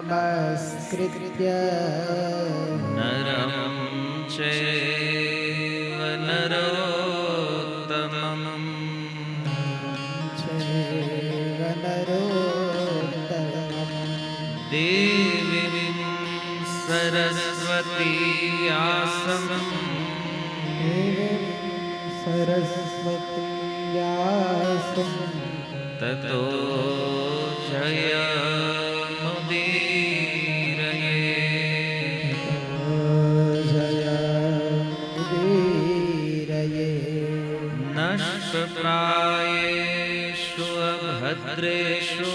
નમસ્કૃત્ય નરં ચૈવ નરોત્તમં ચૈવ નરોત્તમં દેવીં સરસ્વતી વ્યાસં દેવીં સરસ્વતી વ્યાસં તતો જયમુદીરયે જયમુદીરયે નષ્ટપ્રાયેષુ અભદ્રેષુ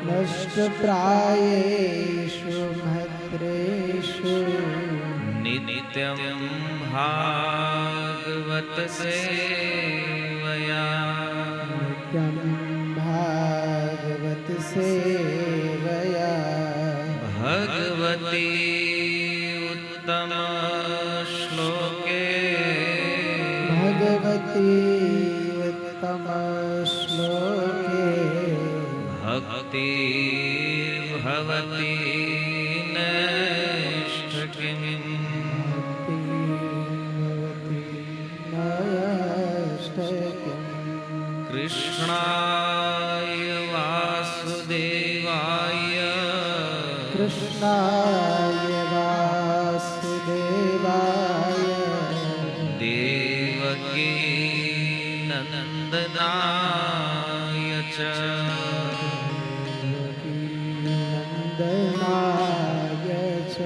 નષ્ટપ્રાયેષુ ભદ્રેષુ નિત્યં ભાગવત સેવયા નિત્યં ભાગવત સેવયા ભગવતી ઉત્તમ શ્લોકે ભગવતી ઉત્તમ શ્લોકે ભક્તિ ભવતી નૈષ્ઠિકીં કૃષ્ણાય વાસુદેવાય કૃષ્ણાય વાસુદેવાય દેવકી નંદનાય ચ નંદનાય ચ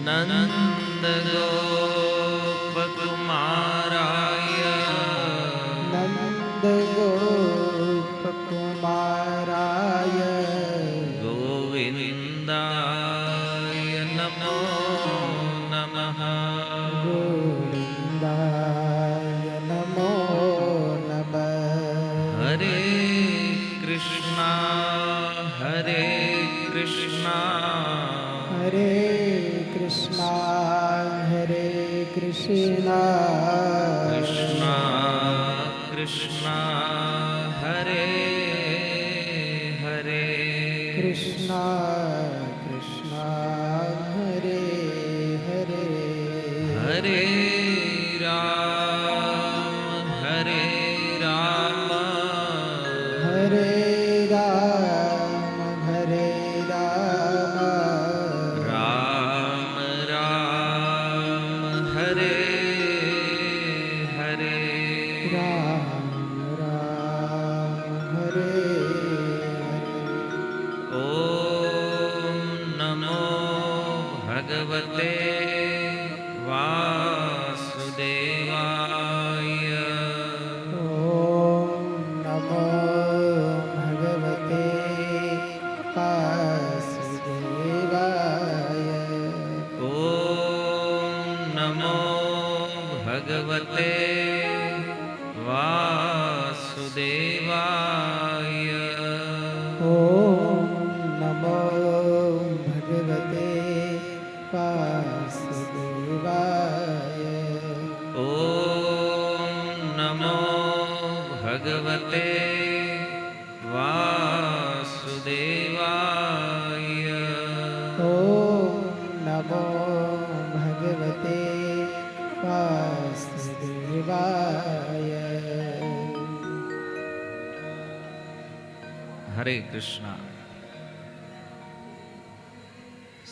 નંદ ગોપકુમારાય નંદ ગોપકુમારાય ગોવિંદાય નમો નમઃ ગોવિંદાય નમો નમઃ હરે કૃષ્ણ હરે કૃષ્ણ હરે કૃષ્ણ હરે કૃષ્ણ કૃષ્ણ કૃષ્ણ હરે હરે કૃષ્ણ કૃષ્ણ હરે હરે હરે રામ હરે રામ હરે રામ હરે રામ રામ રામ હરે હરે રામ રામ હરે ઓમ નમો ભગવતે વાસુદેવાય ઓમ નમો ભગવતે વાસુદેવાય ઓમ નમો ભગવતે વાસુદેવાય ઓમ નમો ભગવતે વાસુદેવાય ઓમ નમો ભગવતે વાસુદેવાય ઓમ નમો ભગવતે વાસુદેવાય હરે કૃષ્ણ.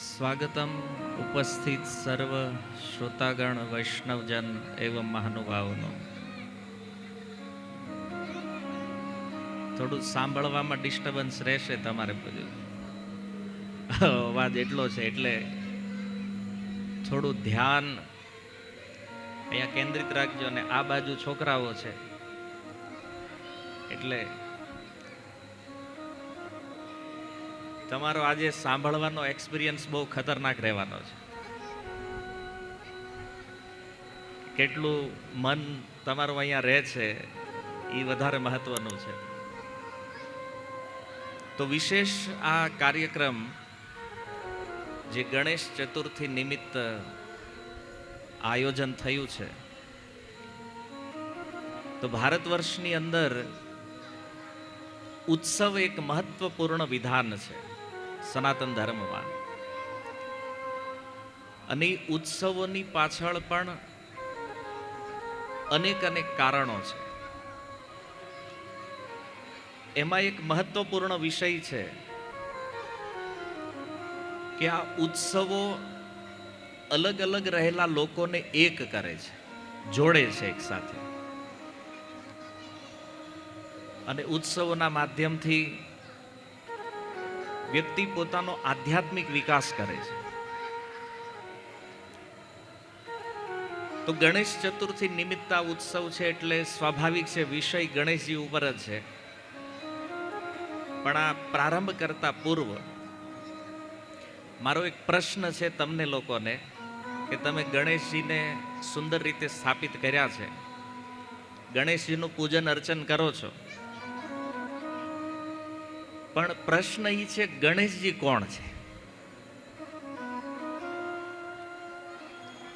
સ્વાગતમ ઉપસ્થિત સર્વ શ્રોતાગણ વૈષ્ણવજન એવં મહાનુભાવોનું. થોડું સાંભળવામાં ડિસ્ટર્બન્સ રહેશે તમારે બધું, અવાજ એટલો છે એટલે થોડું ધ્યાન અહીંયા કેન્દ્રિત રાખજો. અને આ બાજુ છોકરાઓ છે એટલે તમારો આજે સાંભળવાનો એક્સપિરિયન્સ બહુ ખતરનાક રહેવાનો છે. કેટલું મન તમારું અહીંયા રહે છે એ વધારે મહત્વનું છે. તો વિશેષ આ કાર્યક્રમ જે ગણેશ ચતુર્થી નિમિત્ત આયોજન થયું છે, તો ભારત વર્ષની અંદર ઉત્સવ એક મહત્વપૂર્ણ વિધાન છે. સનાતન ધર્મમાં. અને એ ઉત્સવોની પાછળ પણ અનેક અનેક કારણો છે. એમાં એક મહત્વપૂર્ણ વિષય છે કે આ ઉત્સવો અલગ અલગ રહેલા લોકોને એક કરે છે, જોડે છે એક સાથે. અને ઉત્સવોના માધ્યમથી વ્યક્તિ પોતાનો આધ્યાત્મિક વિકાસ કરે છે. તો ગણેશ ચતુર્થી નિમિત્ત આ ઉત્સવ છે એટલે સ્વાભાવિક છે વિષય ગણેશજી ઉપર જ છે. પણ આ પ્રારંભ કરતા પૂર્વ મારો એક પ્રશ્ન છે તમને લોકોને કે તમે ગણેશજીને સુંદર રીતે સ્થાપિત કર્યા છે, ગણેશજીનું પૂજન અર્ચન કરો છો, પણ પ્રશ્ન એ છે ગણેશજી કોણ છે?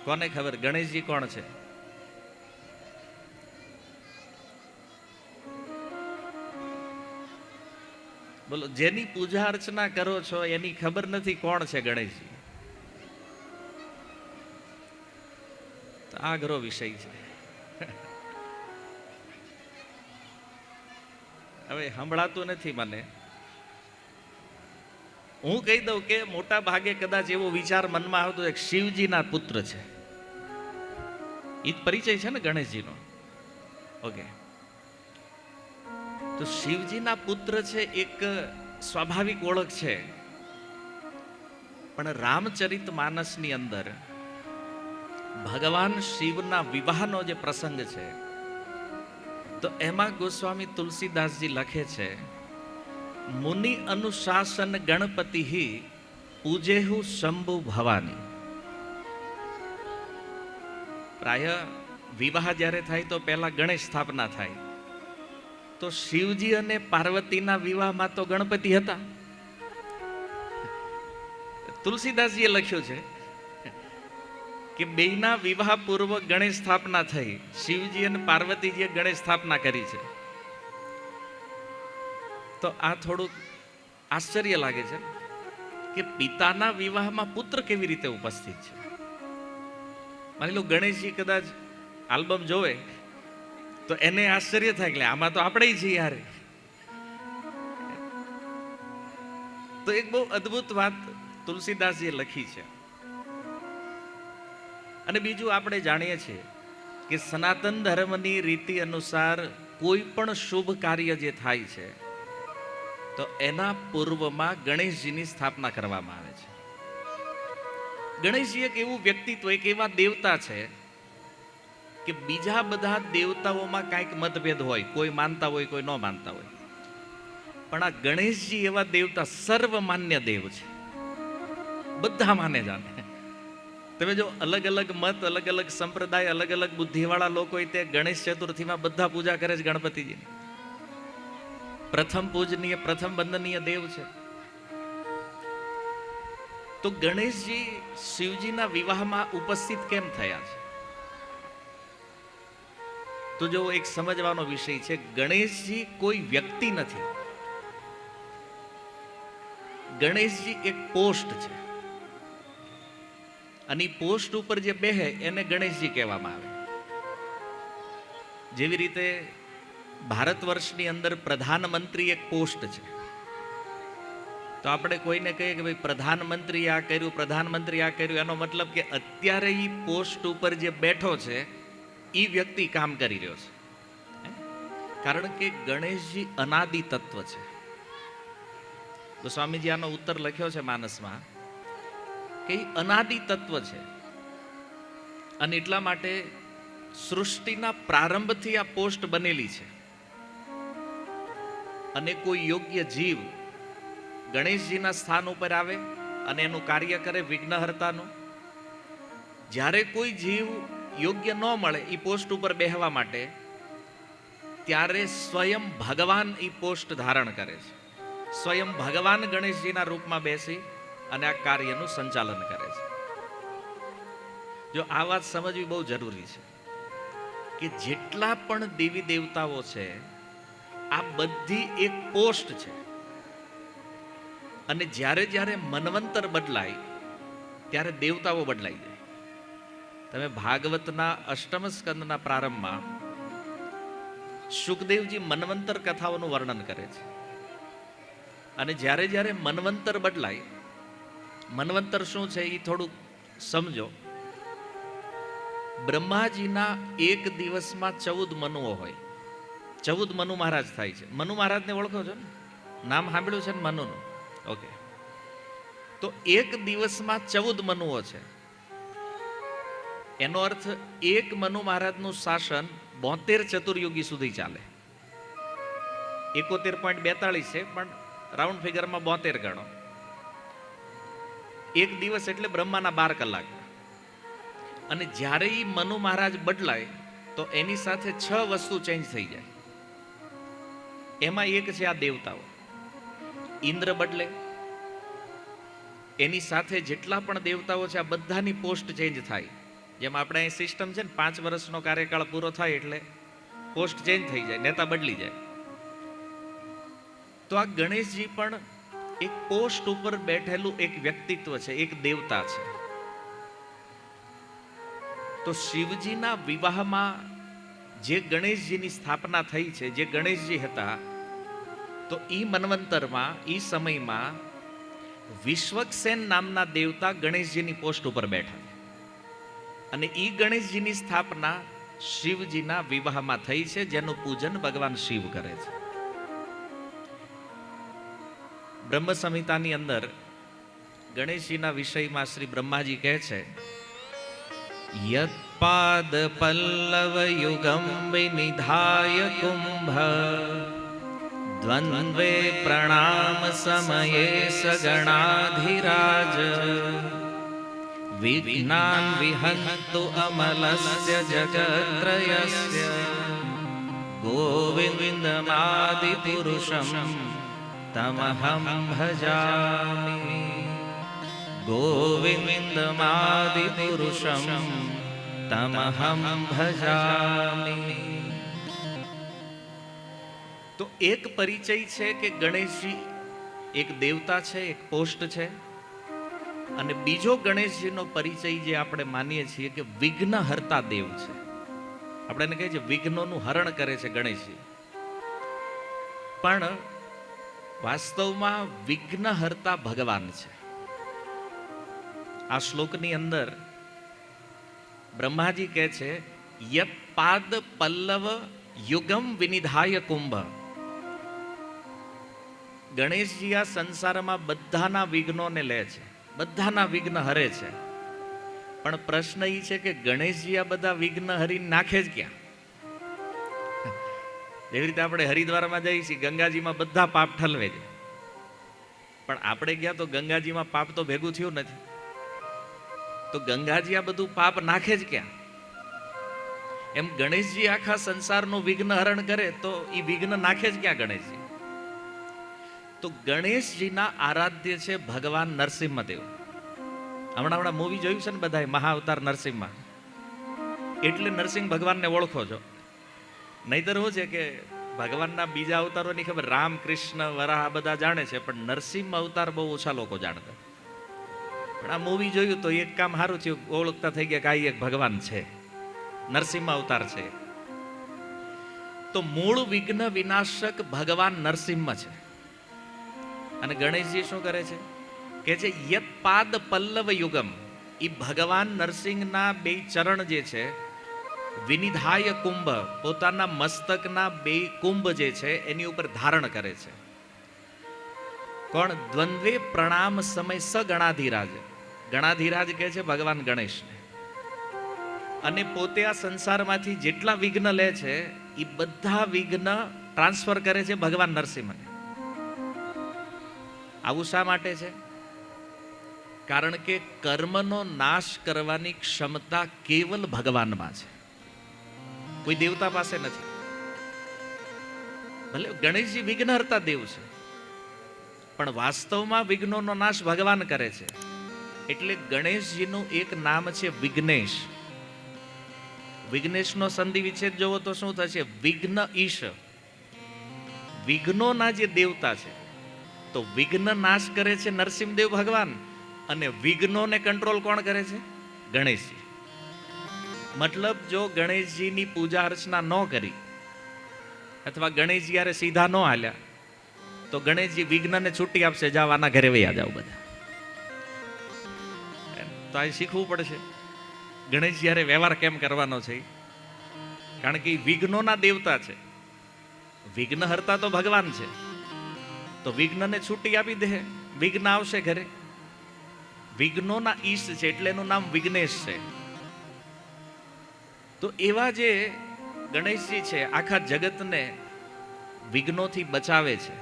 કોને ખબર ગણેશજી કોણ છે? બોલો, જેની પૂજા અર્ચના કરો છો એની ખબર નથી કોણ છે ગણેશજી. તો આ અઘરો વિષય છે. હવે સંભળાતું નથી મને. હું કહી દઉં કે મોટા ભાગે કદાચ એવો વિચાર મનમાં આવતો એક શિવજીના પુત્ર છે. એ પરિચય છે ને ગણેશજીનો. ઓકે, તો શિવજીના પુત્ર છે એક સ્વાભાવિક ઓળખ છે. પણ રામચરિત માનસની અંદર ભગવાન શિવના વિવાહનો જે પ્રસંગ છે તો એમાં ગોસ્વામી તુલસીદાસજી લખે છે, મુનિ અનુશાસન ગણપતિ પૂજેહુ શંભુ ભવાની. પ્રાય વિવાહ જ્યારે થાય તો પહેલા ગણેશ સ્થાપના થાય. તો શિવજી અને પાર્વતીના વિવાહમાં તો ગણપતિ હતા. તુલસીદાસજીએ લખ્યું છે કે બેયના વિવાહ પૂર્વ ગણેશ સ્થાપના થઈ. શિવજી અને પાર્વતીજીએ ગણેશ સ્થાપના કરી છે. તો આ થોડુંક આશ્ચર્ય લાગે છે કે પિતાના વિવાહમાં પુત્ર કેવી રીતે ઉપસ્થિત છે. માની લો ગણેશજી કદાચ આલ્બમ જોવે તો એને આશ્ચર્ય થાય કે આમાં તો આપણે છીએ યાર. તો એક બહુ અદ્ભુત વાત તુલસીદાસજીએ લખી છે. અને બીજું આપણે જાણીએ છીએ કે સનાતન ધર્મની રીતિ અનુસાર કોઈ પણ શુભ કાર્ય જે થાય છે તો એના પૂર્વમાં ગણેશજીની સ્થાપના કરવામાં આવે છે. ગણેશજી એક એવું વ્યક્તિત્વ, એક એવા દેવતા છે કે બીજા બધા દેવતાઓમાં કાંઈક મતભેદ હોય, કોઈ માનતા હોય, કોઈ ન માનતા હોય, પણ આ ગણેશજી એવા દેવતા સર્વમાન્ય દેવ છે. બધા માને જાણે. તમે જો અલગ અલગ મત, અલગ અલગ સંપ્રદાય, અલગ અલગ બુદ્ધિવાળા લોકો હોય તે ગણેશ ચતુર્થીમાં બધા પૂજા કરે છે ગણપતિજીની. પ્રથમ પૂજનીય, પ્રથમ વંદનીય દેવ છે. તો ગણેશજી શિવજીના વિવાહમાં ઉપસ્થિત કેમ થયા છે? તો જો એક સમજવાનો વિષય છે, ગણેશજી કોઈ વ્યક્તિ નથી. ગણેશજી એક પોસ્ટ છે. અને પોસ્ટ ઉપર જે બેહે એને ગણેશજી કહેવામાં આવે. જેવી રીતે ભારત વર્ષની અંદર પ્રધાનમંત્રી એક પોસ્ટ છે. તો આપણે કોઈને કહીએ કે ભાઈ પ્રધાનમંત્રી આ કર્યું, પ્રધાનમંત્રી આ કર્યું, એનો મતલબ કે અત્યારે એ પોસ્ટ ઉપર જે બેઠો છે એ વ્યક્તિ કામ કરી રહ્યો છે. કારણ કે ગણેશજી અનાદિ તત્વ છે. તો સ્વામીજી આનો ઉત્તર લખ્યો છે માનસમાં કે અનાદિ તત્વ છે. અને એટલા માટે સૃષ્ટિના પ્રારંભથી આ પોસ્ટ બનેલી છે. અને કોઈ યોગ્ય જીવ ગણેશજીના સ્થાન ઉપર આવે અને એનું કાર્ય કરે વિઘ્નહર્તાનું. જ્યારે કોઈ જીવ યોગ્ય ન મળે એ પોસ્ટ ઉપર બેહવા માટે, ત્યારે સ્વયં ભગવાન એ પોસ્ટ ધારણ કરે છે. સ્વયં ભગવાન ગણેશજીના રૂપમાં બેસી અને આ કાર્યનું સંચાલન કરે છે. જો આ વાત સમજવી બહુ જરૂરી છે કે જેટલા પણ દેવી દેવતાઓ છે આ બધી એક પોસ્ટ છે. અને જ્યારે જ્યારે મન્વંતર બદલાય ત્યારે દેવતાઓ બદલાઈ જાય. તમે ભાગવતના અષ્ટમ સ્કંદના પ્રારંભમાં સુખદેવજી મન્વંતર કથાઓનું વર્ણન કરે છે. અને જ્યારે જ્યારે મન્વંતર બદલાય, મન્વંતર શું છે એ થોડુંક સમજો. બ્રહ્માજીના એક દિવસમાં 14 મનુઓ હોય. 14 મનુ મહારાજ થાય છે. મનુ મહારાજને ઓળખો છો ને? નામ સાંભળ્યું છે ને મનુનું? ઓકે. તો એક દિવસમાં 14 મનુઓ છે. એનો અર્થ એક મનુ મહારાજનું શાસન 72 ચતુર્યુગી સુધી ચાલે. 71.42 છે, પણ રાઉન્ડ ફિગરમાં 72 ગણો. એક દિવસ એટલે બ્રહ્માના 12 કલાક. અને જ્યારે એ મનુ મહારાજ બદલાય તો એની સાથે 6 વસ્તુ ચેન્જ થઈ જાય. એમાં એક છે આ દેવતાઓ. ઇન્દ્ર બદલે, એની સાથે જેટલા પણ દેવતાઓ છે આ બધાની પોસ્ટ ચેન્જ થાય. જેમ આપણે અહીં સિસ્ટમ છે ને, 5 વર્ષનો કાર્યકાળ પૂરો થાય એટલે પોસ્ટ ચેન્જ થઈ જાય, નેતા બદલી જાય. તો આ ગણેશજી પણ એક પોસ્ટ ઉપર બેઠેલું એક વ્યક્તિત્વ છે, એક દેવતા છે. તો શિવજીના વિવાહમાં જે ગણેશજીની સ્થાપના થઈ છે, જે ગણેશજી હતા, તો ઈ મન્વંતરમાં, ઈ સમયમાં વિશ્વક્સેન નામના દેવતા ગણેશજીની પોસ્ટ ઉપર બેઠા. અને ઈ ગણેશજીની સ્થાપના શિવજીના વિવાહમાં થઈ છે, જેનું પૂજન ભગવાન શિવ કરે છે. બ્રહ્મ સંહિતાની અંદર ગણેશજીના વિષયમાં શ્રી બ્રહ્માજી કહે છે, યત પાદ પલ્લવ યુગમ વિનિધાય કુંભ દ્વંદ્વે પ્રણામ સમયે સગણાધિરાજ વિઘ્નાન વિહંતુ અમલસ્ય જગત્રયસ્ય ગોવિંદમાદિ પુરુષમ તમહં ભજામિ. ગોવિંદમાદિ પુરુષમ તમહં ભજામિ. તો એક પરિચય છે કે ગણેશજી એક દેવતા છે, એક પોસ્ટ છે. અને બીજો ગણેશજીનો પરિચય જે આપણે માનીએ છીએ કે વિઘ્નહર્તા દેવ છે. આપણે એને કહીએ છીએ વિઘ્નોનું હરણ કરે છે ગણેશજી. પણ વાસ્તવમાં વિઘ્નહર્તા ભગવાન છે. આ શ્લોકની અંદર બ્રહ્માજી કહે છે, યત પાદ પલ્લવ યુગમ વિનિધાય કુંભ. ગણેશજી આ સંસારમાં બધાના વિઘ્નોને લે છે, બધાના વિઘ્ન હરે છે. પણ પ્રશ્ન એ છે કે ગણેશજી આ બધા વિઘ્ન હરી નાખે જ ક્યાં? જેવી રીતે આપણે હરિદ્વારમાં જઈએ છીએ, ગંગાજીમાં બધા પાપ ઠલવે છે, પણ આપણે ગયા તો ગંગાજીમાં પાપ તો ભેગું થયું નથી. તો ગંગાજી આ બધું પાપ નાખે જ ક્યાં? એમ ગણેશજી આખા સંસારનું વિઘ્ન હરણ કરે તો એ વિઘ્ન નાખે જ ક્યાં ગણેશજી? તો ગણેશજીના આરાધ્ય છે ભગવાન નરસિંહદેવ. હમણાં મૂવી જોયું છે ને બધાએ, મહાઅવતાર નરસિંહમાં. એટલે નરસિંહ ભગવાનને ઓળખો છો. નહીતર શું છે કે ભગવાનના બીજા અવતારોની ખબર, રામ, કૃષ્ણ, વરાહ આ બધા જાણે છે, પણ નરસિંહ અવતાર બહુ ઓછા લોકો જાણતા. પણ આ મૂવી જોયું તો એક કામ સારું થયું, ઓળખતા થઈ ગયા કે આ એક ભગવાન છે, નરસિંહ અવતાર છે. તો મૂળ વિઘ્ન વિનાશક ભગવાન નરસિંહ છે. અને ગણેશજી શું કરે છે કે જે યત પાદ પલ્લવ યુગમ, એ ભગવાન નરસિંહના 2 ચરણ જે છે, વિનિધાય કુંભ, પોતાના મસ્તકના 2 કુંભ જે છે એની ઉપર ધારણ કરે છે. કોણ? દ્વંદ્વે પ્રણામ સમય સ ગણાધિરાજ. ગણાધિરાજ કહે છે ભગવાન ગણેશને. અને પોતે આ સંસારમાંથી જેટલા વિઘ્ન લે છે એ બધા વિઘ્ન ટ્રાન્સફર કરે છે ભગવાન નરસિંહને. આવું શા માટે છે? કારણ કે કર્મનો નાશ કરવાની ક્ષમતા કેવલ ભગવાનમાં છે, કોઈ દેવતા પાસે નથી. ભલે ગણેશજી વિઘ્નહર્તા દેવ છે, પણ વાસ્તવમાં વિઘ્નોનો નાશ ભગવાન કરે છે. એટલે ગણેશજીનું એક નામ છે વિઘ્નેશ. વિઘ્નેશનો સંધિ વિચ્છેદ જોવો તો શું થશે? વિઘ્ન ઈશ. વિઘ્નોના જે દેવતા છે તો વિઘ્ન નાશ કરે છે નરસિંહદેવ ભગવાન, અને વિઘ્નોને કંટ્રોલ કોણ કરે છે? ગણેશજી. મતલબ જો ગણેશજીની પૂજા અર્ચના ન કરી અથવા ગણેશજી યારે સીધા ન હાલ્યા તો ગણેશજી વિઘ્નને છૂટી આપશે, જાવ આના ઘરે વયા જાવ બધા. તો આ શીખવું પડશે ગણેશજી યારે વ્યવહાર કેમ કરવાનો છે, કારણ કે વિઘ્નોના દેવતા છે. વિઘ્ન હરતા તો ભગવાન છે, તો વિઘ્નને છૂટી આપી દે, વિઘ્ન આવશે ઘરે. વિઘ્નોના ઈષ્ટ છે એટલે એનું નામ વિઘ્નેશ છે. તો એવા જે ગણેશજી છે આખા જગતને વિઘ્નોથી બચાવે છે.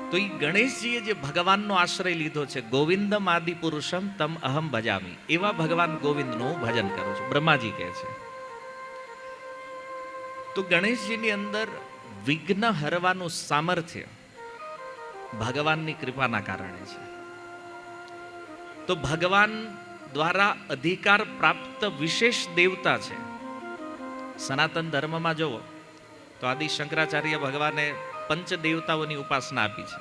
તો એ ગણેશજીએ જે ભગવાનનો આશ્રય લીધો છે, ગોવિંદમ આદિ પુરુષમ તમ અહમ ભજામી, એવા ભગવાન ગોવિંદનું હું ભજન કરું છું, બ્રહ્માજી કહે છે. તો ગણેશજીની અંદર વિઘ્ન હરવાનું સામર્થ્ય ભગવાનની કૃપાના કારણે છે. તો ભગવાન દ્વારા અધિકાર પ્રાપ્ત વિશેષ દેવતા છે. સનાતન ધર્મમાં જુઓ તો આદિ શંકરાચાર્ય ભગવાને પંચ દેવતાઓની ઉપાસના આપી છે.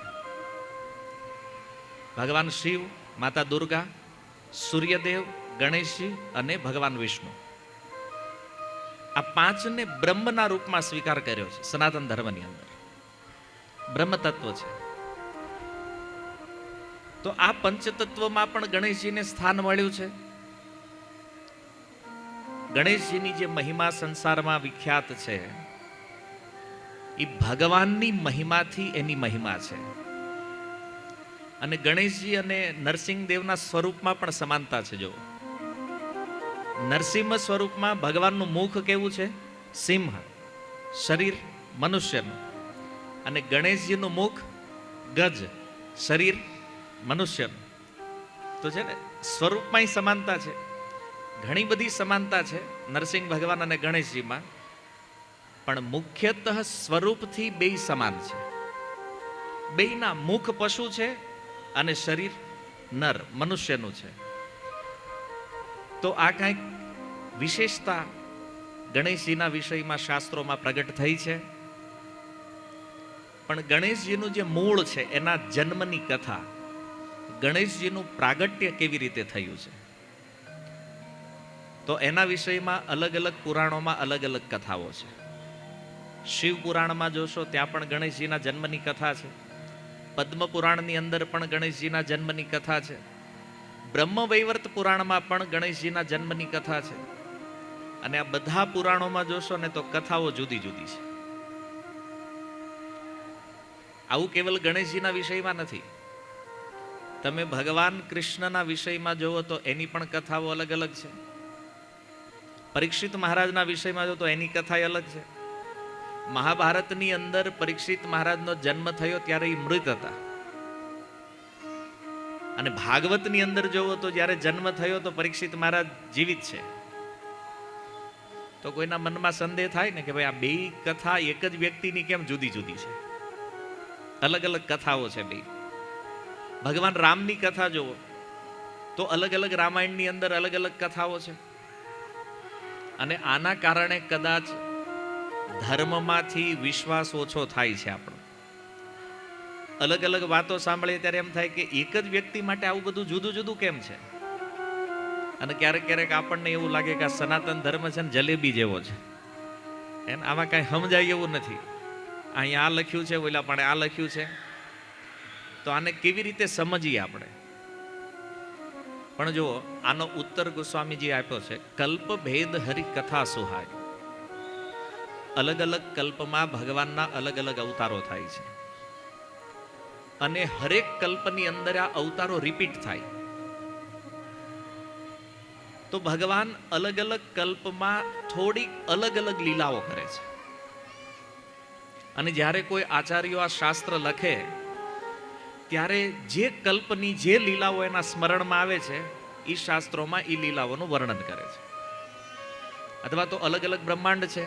ભગવાન શિવ, માતા દુર્ગા, સૂર્યદેવ, ગણેશજી અને ભગવાન વિષ્ણુ, આ પાંચને બ્રહ્મના રૂપમાં સ્વીકાર કર્યો છે. સનાતન ધર્મની અંદર બ્રહ્મ તત્વ છે. તો આ પંચતત્વમાં પણ ગણેશજીને સ્થાન મળ્યું છે. ગણેશજીની જે મહિમા સંસારમાં વિખ્યાત છે એ ભગવાનની મહિમાથી એની મહિમા છે. અને ગણેશજી અને નરસિંહદેવના સ્વરૂપમાં પણ સમાનતા છે. જો નરસિંહ સ્વરૂપમાં ભગવાનનું મુખ કેવું છે? સિંહ, શરીર મનુષ્યનું. અને ગણેશજીનું મુખ ગજ, શરીર મનુષ્યનું. તો છે ને સ્વરૂપમાં સમાનતા છે, ઘણી બધી સમાનતા છે નરસિંહ ભગવાન અને ગણેશજીમાં, પણ મુખ્યતઃ સ્વરૂપથી બે સમાન છે. બેયના મુખ પશુ છે અને શરીર નર મનુષ્યનું છે. તો આ કંઈક વિશેષતા ગણેશજીના વિષયમાં શાસ્ત્રોમાં પ્રગટ થઈ છે. પણ ગણેશજીનું જે મૂળ છે એના જન્મની કથા, ગણેશજીનું પ્રાગટ્ય કેવી રીતે થયું છે, તો એના વિષયમાં અલગ અલગ પુરાણોમાં અલગ અલગ કથાઓ છે. શિવ પુરાણમાં જોશો ત્યાં પણ ગણેશજીના જન્મની કથા છે. પદ્મ પુરાણની અંદર પણ ગણેશજીના જન્મની કથા છે. બ્રહ્મવૈવર્ત પુરાણમાં પણ ગણેશજીના જન્મની કથા છે. અને આ બધા પુરાણોમાં જોશો ને તો કથાઓ જુદી જુદી છે. આવું કેવલ ગણેશજીના વિષયમાં નથી. તમે ભગવાન કૃષ્ણના વિષયમાં જોવો તો એની પણ કથાઓ અલગ અલગ છે. પરીક્ષિત મહારાજના વિષયમાં જો તો એની કથા અલગ છે. મહાભારતની અંદર પરીક્ષિત મહારાજનો જન્મ થયો ત્યારે એ મૃત હતા. અને ભાગવતની અંદર જોવો તો જ્યારે જન્મ થયો તો પરીક્ષિત મહારાજ જીવિત છે. તો કોઈના મનમાં સંદેહ થાય ને કે ભાઈ આ બે કથા એક જ વ્યક્તિની કેમ જુદી જુદી છે? અલગ અલગ કથાઓ છે બે. ભગવાન રામની કથા જોવો તો અલગ અલગ રામાયણની અંદર અલગ અલગ કથાઓ છે. અને આના કારણે કદાચ ધર્મમાંથી વિશ્વાસ ઓછો થાય છે આપણો. અલગ અલગ વાતો સાંભળીએ ત્યારે એમ થાય કે એક જ વ્યક્તિ માટે આવું બધું જુદું જુદું કેમ છે? અને ક્યારેક ક્યારેક આપણને એવું લાગે કે આ સનાતન ધર્મ છે ને જલેબી જેવો છે, એમ આમાં કાંઈ સમજાય એવું નથી. અહીંયા આ લખ્યું છે, ઓલા પણ આ લખ્યું છે, તો આને કેવી રીતે સમજીએ આપણે? પણ જો આનો ઉત્તર ગોસ્વામીજી આપ્યો છે, કલ્પ ભેદ હરિ કથા સુહાય. અલગ અલગ કલ્પમાં ભગવાનના અલગ અલગ અવતારો થાય છે. અને હરેક કલ્પની અંદર આ અવતારો રિપીટ થાય. તો ભગવાન અલગ અલગ કલ્પમાં થોડી અલગ અલગ લીલાઓ કરે છે. અને જ્યારે કોઈ આચાર્યો આ શાસ્ત્ર લખે ત્યારે જે કલ્પની જે લીલાઓ એના સ્મરણમાં આવે છે એ શાસ્ત્રોમાં એ લીલાઓનું વર્ણન કરે છે. અથવા તો અલગ અલગ બ્રહ્માંડ છે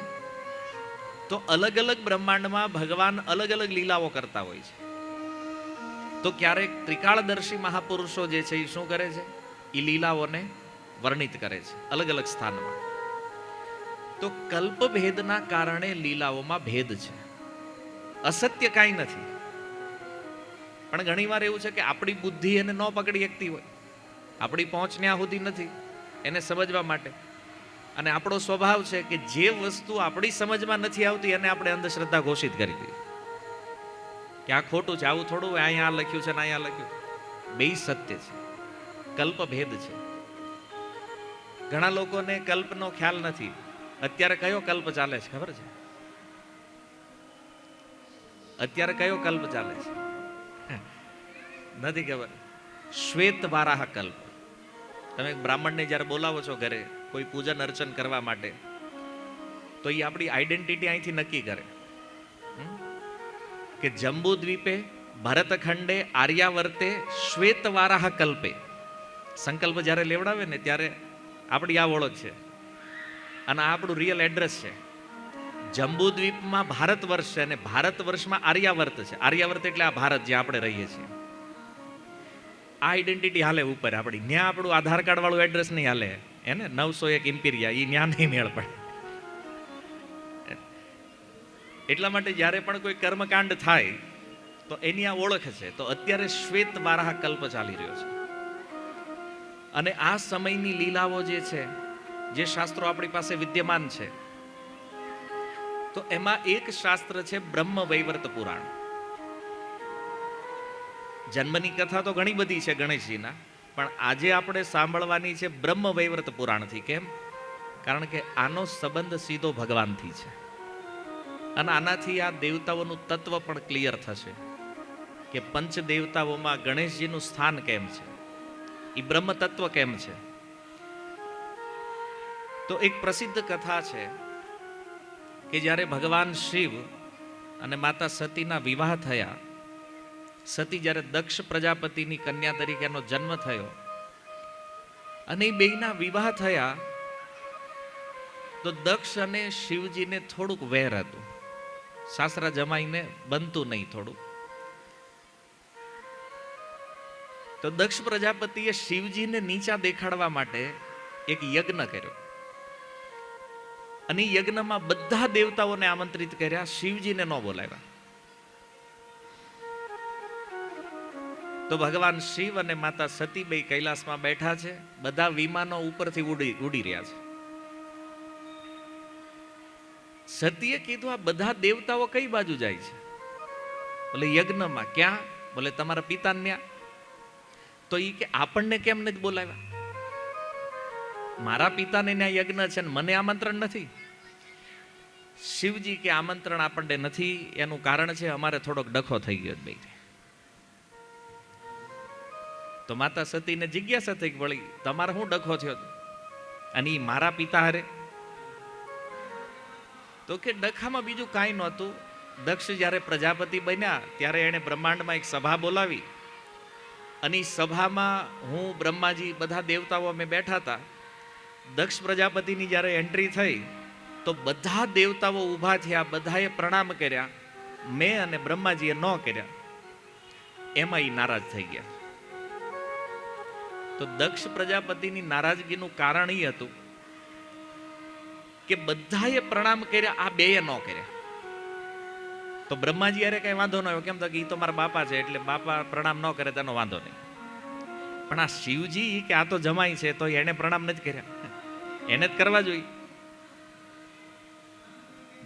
તો અલગ અલગ બ્રહ્માંડમાં ભગવાન અલગ અલગ લીલાઓ કરતા હોય છે. તો ક્યારેક ત્રિકાળદર્શી મહાપુરુષો જે છે એ શું કરે છે? એ લીલાઓને વર્ણિત કરે છે અલગ અલગ સ્થાનમાં. તો કલ્પભેદના કારણે લીલાઓમાં ભેદ છે. અસત્ય કાંઈ નથી. પણ ઘણીવાર એવું છે કે આપણી બુદ્ધિ એને ન પકડી શકતી હોય, આપણી પહોંચ ત્યાં સુધી નથી એને સમજવા માટે. અને આપણો સ્વભાવ છે કે જે વસ્તુ આપણી સમજમાં નથી આવતી એને આપણે અંધશ્રદ્ધા ઘોષિત કરી દઈએ કે આ ખોટું છે, આવું થોડું હોય, અહીંયા લખ્યું છે ને અહીંયા લખ્યું. બેય સત્ય છે, કલ્પ ભેદ છે. ઘણા લોકોને કલ્પનો ખ્યાલ નથી. અત્યારે કયો કલ્પ ચાલે છે ખબર છે? અત્યારે કયો કલ્પ ચાલે છે નથી ખબર. શ્વેત વારાહ કલ્પ. તમે બ્રાહ્મણને જ્યારે બોલાવો છો ઘરે કોઈ પૂજન અર્ચન કરવા માટે, તો એ આપણી આઈડેન્ટિટી અહીંથી નક્કી કરે કે જંબુ દ્વીપે ભરતખંડે આર્યાવર્તે શ્વેત વારાહ કલ્પે. સંકલ્પ જ્યારે લેવડાવે ને ત્યારે આપણી આ ઓળખ છે અને આ આપણું રિયલ એડ્રેસ છે. જંબુ દ્વીપમાં ભારત વર્ષ છે અને ભારત વર્ષમાં આર્યાવર્ત છે. આર્યાવર્ત એટલે આ ભારત જ્યાં આપણે રહીએ છીએ. આ આઈડેન્ટિટી હાલે ઉપર આપણી. ત્યાં આપણું આધાર કાર્ડ વાળું એડ્રેસ નહીં હાલે, એને 901 ઇમ્પિરિયા એ ત્યાં નહીં મેળ પડે. એટલા માટે જ્યારે પણ કોઈ કર્મકાંડ થાય તો એની આ ઓળખ છે. તો અત્યારે શ્વેત વારાહ કલ્પ ચાલી રહ્યો છે અને આ સમયની લીલાઓ જે છે, જે શાસ્ત્રો આપણી પાસે વિદ્યમાન છે, તો એમાં એક શાસ્ત્ર છે બ્રહ્મ વૈવર્ત પુરાણ. જન્મની કથા તો ઘણી બધી છે ગણેશજીના, પણ આજે આપણે સાંભળવાની છે બ્રહ્મ વૈવર્ત પુરાણથી. કેમ? કારણ કે આનો સંબંધ સીધો ભગવાનથી છે અને આનાથી આ દેવતાઓનું તત્વ પણ ક્લિયર થશે કે પંચ દેવતાઓમાં ગણેશજીનું સ્થાન કેમ છે, એ બ્રહ્મ તત્વ કેમ છે. તો એક પ્રસિદ્ધ કથા છે કે જ્યારે ભગવાન શિવ અને માતા સતીના વિવાહ થયા, સતી જ્યારે દક્ષ પ્રજાપતિની કન્યા તરીકે એનો જન્મ થયો અને એ બેયના વિવાહ થયા, તો દક્ષ અને શિવજીને થોડુંક વેર હતું. સાસરા જમાઈને બનતું નહીં થોડું. તો દક્ષ પ્રજાપતિએ શિવજીને નીચા દેખાડવા માટે એક યજ્ઞ કર્યો અને યજ્ઞમાં બધા દેવતાઓને આમંત્રિત કર્યા, શિવજીને ન બોલાવ્યા. તો ભગવાન શિવ અને માતા સતી બે કૈલાસમાં બેઠા છે, બધા વિમાનો ઉપરથી ઉડી રહ્યા છે. સતીએ કીધું આ બધા દેવતાઓ કઈ બાજુ જાય છે? બોલે યજ્ઞમાં. ક્યાં? બોલે તમારા પિતાને ત્યાં. તો એ કે આપણને કેમ નથી બોલાવ્યા? મારા પિતાને ત્યાં યજ્ઞ છે ને મને આમંત્રણ નથી. શિવજી કે આમંત્રણ આપણને નથી, એનું કારણ છે અમારે થોડોક ડખો થઈ ગયો બે. તો માતા સતીને જિજ્ઞાસા થઈ કે વળી તમારે શું ડખો થયો અને એ મારા પિતા હારે? તો કે ડખામાં બીજું કાંઈ નહોતું. દક્ષ જ્યારે પ્રજાપતિ બન્યા ત્યારે એણે બ્રહ્માંડમાં એક સભા બોલાવી અને એ સભામાં હું, બ્રહ્માજી, બધા દેવતાઓ અમે બેઠા હતા. દક્ષ પ્રજાપતિની જ્યારે એન્ટ્રી થઈ તો બધા દેવતાઓ ઊભા થયા, બધાએ પ્રણામ કર્યા, મેં અને બ્રહ્માજીએ ન કર્યા. એમાં એ નારાજ થઈ ગયા. તો દક્ષ પ્રજાપતિની નારાજગીનું કારણ એ હતું કે બધાએ પ્રણામ કર્યા, આ બેએ ન કર્યા. તો બ્રહ્માજી અરે કઈ વાંધો ન આવ્યો. કેમ? તો કે એ તો મારા બાપા છે એટલે બાપા પ્રણામ ન કરે તેનો વાંધો નહીં. પણ આ શિવજી કે આ તો જમાઈ છે તો એને પ્રણામ નથી કર્યા, એને જ કરવા જોઈએ.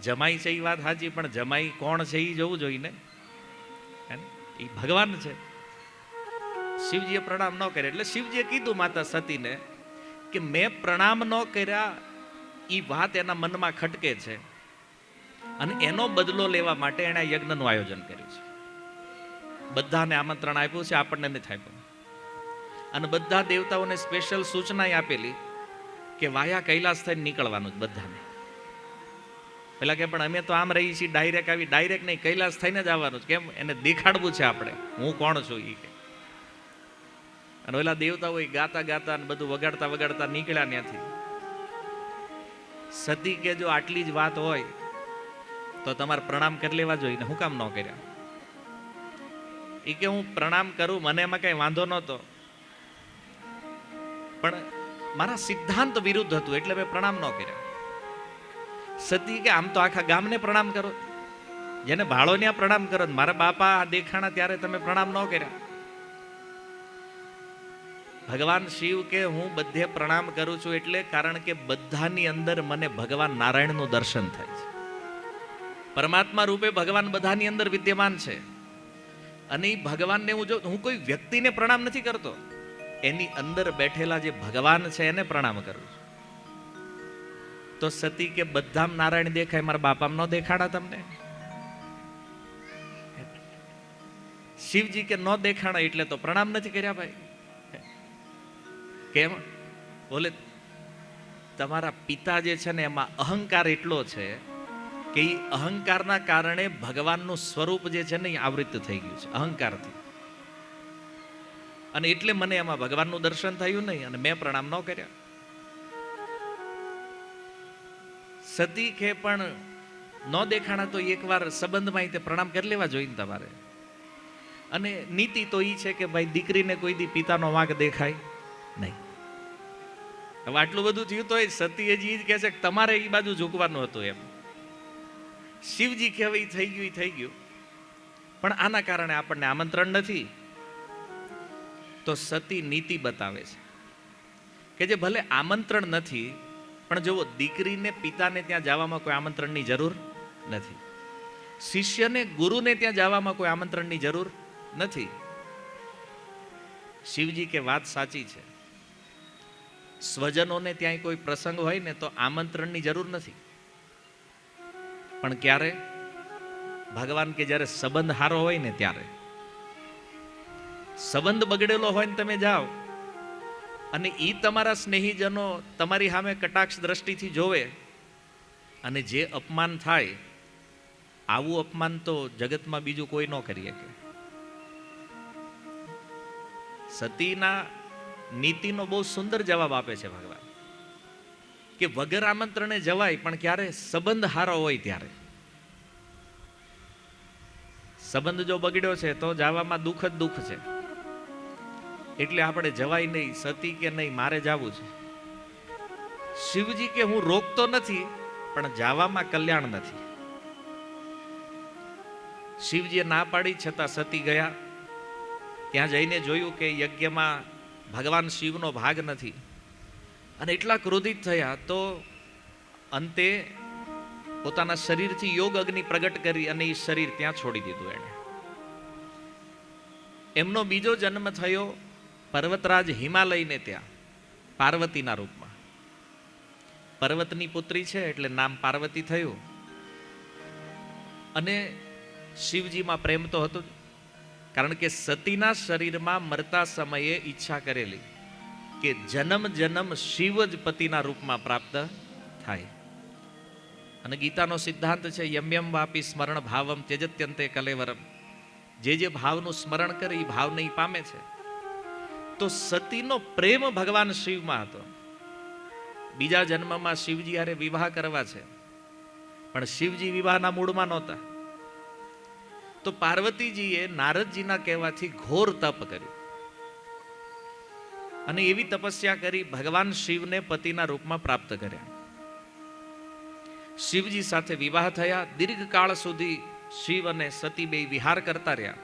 જમાઈ છે એ વાત સાચી, પણ જમાઈ કોણ છે એ જોવું જોઈએ ને. એ ભગવાન છે. શિવજીએ પ્રણામ ન કર્યા એટલે શિવજીએ કીધું માતા સતીને કે મેં પ્રણામ ન કર્યા એ વાત એના મનમાં ખટકે છે અને એનો બદલો લેવા માટે એણે યજ્ઞનું આયોજન કર્યું છે. બધાને આમંત્રણ આપ્યું છે, આપણને નથી આપ્યું. અને બધા દેવતાઓને સ્પેશિયલ સૂચના આપેલી કે વાયા કૈલાસ થઈને નીકળવાનું જ બધાને. પેલા કે પણ અમે તો આમ રહી છીએ ડાયરેક્ટ આવી, ડાયરેક્ટ નહીં, કૈલાસ થઈને જ આવવાનું છે. કેમ? એને દેખાડવું છે આપણે હું કોણ છું એ. અને ઓલા દેવતાઓ ગાતા ગાતા અને બધું વગાડતા વગાડતા નીકળ્યા ત્યાંથી. સતી કે જો આટલી જ વાત હોય તો તમારે પ્રણામ કરી લેવા જોઈએ ને, હું કામ ન કર્યા? એ કે હું પ્રણામ કરું, મને એમાં કઈ વાંધો નહોતો, પણ મારા સિદ્ધાંત વિરુદ્ધ હતું એટલે મેં પ્રણામ ન કર્યા. સતી કે આમ તો આખા ગામને પ્રણામ કરો, જેને ભાળો ત્યાં પ્રણામ કરો. મારા બાપા દેખાણા ત્યારે તમે પ્રણામ ન કર્યા. ભગવાન શિવ કે હું બધે પ્રણામ કરું છું એટલે કારણ કે બધાની અંદર મને ભગવાન નારાયણનું દર્શન થાય છે. પરમાત્મા રૂપે ભગવાન બધાની અંદર વિદ્યમાન છે. અને એ ભગવાનને હું કોઈ વ્યક્તિને પ્રણામ નથી કરતો, એની અંદર બેઠેલા જે ભગવાન છે એને પ્રણામ કરું છું. તો સતી કે બધા નારાયણ દેખાય, મારા બાપામાં ન દેખાડા તમને? શિવજી કે ન દેખાણા એટલે તો પ્રણામ નથી કર્યા ભાઈ. કેમ? બોલે તમારા પિતા જે છે ને એમાં અહંકાર એટલો છે કે એ અહંકારના કારણે ભગવાનનું સ્વરૂપ જે છે ને એ આવૃત થઈ ગયું છે અહંકારથી. અને એટલે મને એમાં ભગવાનનું દર્શન થયું નહીં અને મેં પ્રણામ ન કર્યા. સતી કે પણ ન દેખાણા તો એકવાર સંબંધમાં તે પ્રણામ કરી લેવા જોઈએ ને તમારે. અને નીતિ તો એ છે કે ભાઈ દીકરીને કોઈ દી પિતાનો વાંક દેખાય નહીં. હવે આટલું બધું થયું તો સતી હજી કહે છે કે તમારે એ બાજુ ઝૂકવાનું હતું એમ. શિવજી કહેવાય થઈ ગયું પણ આના કારણે આપણને આમંત્રણ નથી. તો સતી નીતિ બતાવે છે કે જે ભલે આમંત્રણ નથી પણ જુઓ, દીકરીને પિતાને ત્યાં જવામાં કોઈ આમંત્રણની જરૂર નથી. શિષ્યને ગુરુને ત્યાં જવામાં કોઈ આમંત્રણની જરૂર નથી. શિવજી કે વાત સાચી છે, સ્વજનોને ત્યાં કોઈ પ્રસંગ હોય ને તો આમંત્રણની જરૂર નથી. પણ ક્યારે? ભગવાન કે જ્યારે સંબંધ સારો હોય ને ત્યારે. સંબંધ બગડેલો હોય ને તમે જાઓ અને ઈ તમારા સ્નેહીજનો તમારી સામે કટાક્ષ દ્રષ્ટિથી જોવે અને જે અપમાન થાય, આવું અપમાન તો જગતમાં બીજું કોઈ ન કરી શકે. સતીના નીતિનો બહુ સુંદર જવાબ આપે છે ભગવાન કે વગર આમંત્રણે જવાય પણ ક્યારે? સંબંધ હારો હોય ત્યારે. સંબંધ જો બગડ્યો છે તો જવામાં દુઃખ જ દુઃખ છે. એટલે આપણે જવાય નહીં. સતી કે નહીં, મારે જવું છે. શિવજી કે હું રોકતો નથી પણ જવામાં કલ્યાણ નથી. શિવજીએ ના પાડી છતાં સતી ગયા. ત્યાં જઈને જોયું કે યજ્ઞમાં ભગવાન શિવનો ભાગ નથી અને એટલા ક્રોધિત થયા તો અંતે પોતાના શરીરથી યોગ અગ્નિ પ્રગટ કરી અને એ શરીર ત્યાં છોડી દીધું એણે. એમનો બીજો જન્મ થયો પર્વતરાજ હિમાલયને ત્યાં પાર્વતીના રૂપમાં. પર્વતની પુત્રી છે એટલે નામ પાર્વતી થયું. અને શિવજીમાં પ્રેમ તો હતો જ, કારણ કે સતીના શરીરમાં મરતા સમયે ઈચ્છા કરેલી કે જન્મ જન્મ શિવ જ પતિના રૂપમાં પ્રાપ્ત થાય. અને ગીતાનો સિદ્ધાંત છે યમ યમ વાપી સ્મરણ ભાવમ ત્યજત્યંતે કલેવરમ. જે ભાવનું સ્મરણ કરે એ ભાવને ઈ પામે છે. તો સતીનો પ્રેમ ભગવાન શિવમાં હતો. બીજા જન્મમાં શિવજી હારે વિવાહ કરવા છે પણ શિવજી વિવાહના મૂળમાં નહોતા. તો પાર્વતીજીએ નારદજીના કહેવાથી ઘોર તપ કર્યું અને એવી તપસ્યા કરી ભગવાન શિવને પતિના રૂપમાં પ્રાપ્ત કર્યા. શિવજી સાથે વિવાહ થયા. દીર્ઘકાળ સુધી શિવ અને સતી બે વિહાર કરતા રહ્યા.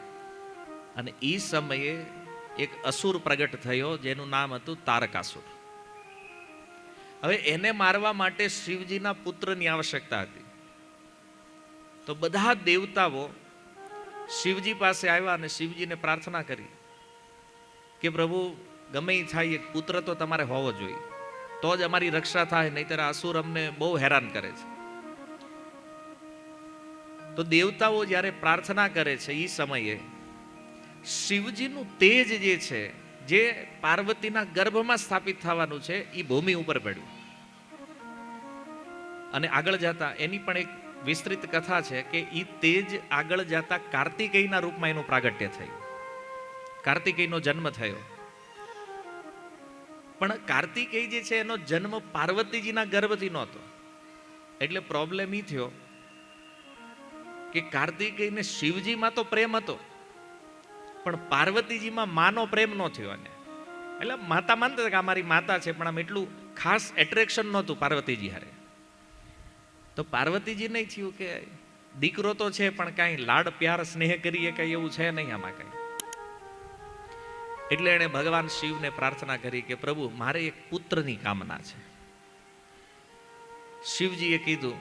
અને એ સમયે એક અસુર પ્રગટ થયો જેનું નામ હતું તારકાસુર. હવે એને મારવા માટે શિવજીના પુત્રની આવશ્યકતા હતી. તો બધા દેવતાઓ શિવજી પાસે આવ્યા અને શિવજીને પ્રાર્થના કરી કે પ્રભુ ગમે એ થાય એક પુત્ર તો તમારે હોવો જોઈએ, તો જ અમારી રક્ષા થાય, નહીતર અસુર અમને બહુ હેરાન કરે છે. તો દેવતાઓ જ્યારે પ્રાર્થના કરે છે એ સમયે શિવજીનું તેજ જે છે, જે પાર્વતીના ગર્ભમાં સ્થાપિત થવાનું છે, એ ભૂમિ ઉપર પડ્યું. અને આગળ જતા એની પણ એક વિસ્તૃત કથા છે કે એ તેજ આગળ જતા કાર્તિકેયના રૂપમાં એનું પ્રાગટ્ય થયું. કાર્તિકેયનો જન્મ થયો. પણ કાર્તિકેય જે છે એનો જન્મ પાર્વતીજીના ગર્ભથી નહોતો. એટલે પ્રોબ્લેમ એ થયો કે કાર્તિકેયને શિવજીમાં તો પ્રેમ હતો પણ પાર્વતીજીમાં માનો પ્રેમ ન થયો. અને એટલે માતા માનતા કે અમારી માતા છે પણ આમ એટલું ખાસ એટ્રેક્શન નહોતું પાર્વતીજી હારે. તો પાર્વતીજી નહીં થયું કે દીકરો તો છે પણ કાંઈ લાડ પ્યાર સ્નેહ કરીએ કાંઈ એવું છે નહીં આમાં કાંઈ. એટલે એણે ભગવાન શિવને પ્રાર્થના કરી કે પ્રભુ મારે એક પુત્રની કામના છે. શિવજીએ કીધું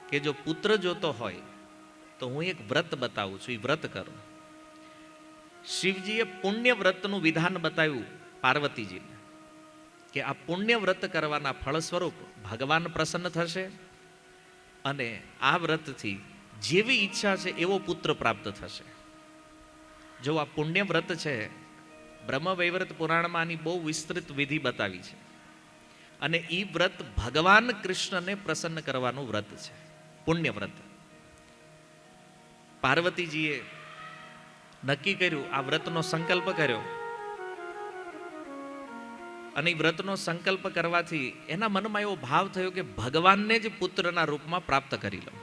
કે જો પુત્ર જોતો હોય તો હું એક વ્રત બતાવું છું, એ વ્રત કરો. શિવજીએ પુણ્ય વ્રતનું વિધાન બતાવ્યું પાર્વતીજીને કે આ પુણ્ય વ્રત કરવાના ફળ સ્વરૂપ ભગવાન પ્રસન્ન થશે અને આ વ્રતથી જેવી ઈચ્છા છે એવો પુત્ર પ્રાપ્ત થશે. જો આ પુણ્ય વ્રત છે, બ્રહ્મવૈવર્ત પુરાણમાં આની બહુ વિસ્તૃત વિધિ બતાવી છે અને એ વ્રત ભગવાન કૃષ્ણને પ્રસન્ન કરવાનું વ્રત છે, પુણ્ય વ્રત. પાર્વતીજીએ નક્કી કર્યું, આ વ્રતનો સંકલ્પ કર્યો અને એ વ્રતનો સંકલ્પ કરવાથી એના મનમાં એવો ભાવ થયો કે ભગવાનને જ પુત્રના રૂપમાં પ્રાપ્ત કરી લો.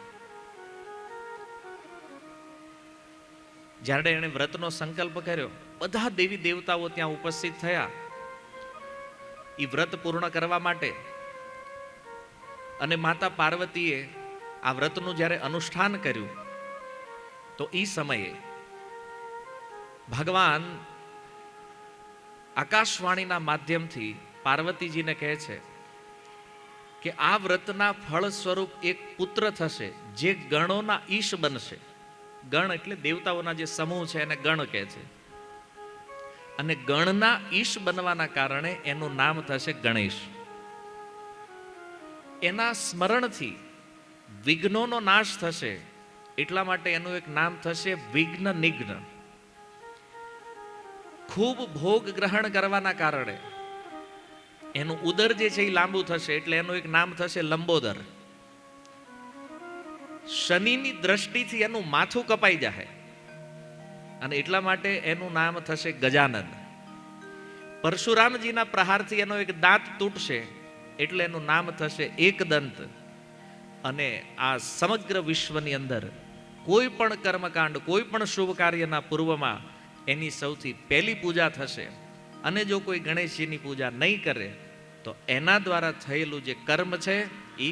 જ્યારે એણે વ્રતનો સંકલ્પ કર્યો, બધા દેવી દેવતાઓ ત્યાં ઉપસ્થિત થયા એ વ્રત પૂર્ણ કરવા માટે. અને માતા પાર્વતીએ આ વ્રતનું જ્યારે અનુષ્ઠાન કર્યું તો એ સમયે ભગવાન આકાશવાણીના માધ્યમથી પાર્વતીજીને કહે છે કે આ વ્રતના ફળ સ્વરૂપ એક પુત્ર થશે જે ગણોના ઈશ બનશે. ગણ એટલે દેવતાઓના જે સમૂહ છે એને ગણ કહે છે. અને ગણના ઈશ બનવાના કારણે એનું નામ થશે ગણેશ. એના સ્મરણથી વિઘ્નોનો નાશ થશે, એટલા માટે એનું એક નામ થશે વિઘ્ન નિઘ્ન. ખૂબ ભોગ ગ્રહણ કરવાના કારણે એનું ઉદર જે છે એ લાંબુ થશે, એટલે એનું એક નામ થશે લંબોદર. શનિની દ્રષ્ટિથી એનું માથું કપાઈ જાય અને એટલા માટે એનું નામ થશે ગજાનન. પરશુરામજીના પ્રહારથી એનો એક દાંત તૂટશે એટલે એનું નામ થશે એકદંત. અને આ સમગ્ર વિશ્વની અંદર કોઈ પણ કર્મકાંડ, કોઈ પણ શુભ કાર્યના પૂર્વમાં એની સૌથી પહેલી પૂજા થશે. અને જો કોઈ ગણેશજીની પૂજા નહીં કરે તો એના દ્વારા થયેલું જે કર્મ છે એ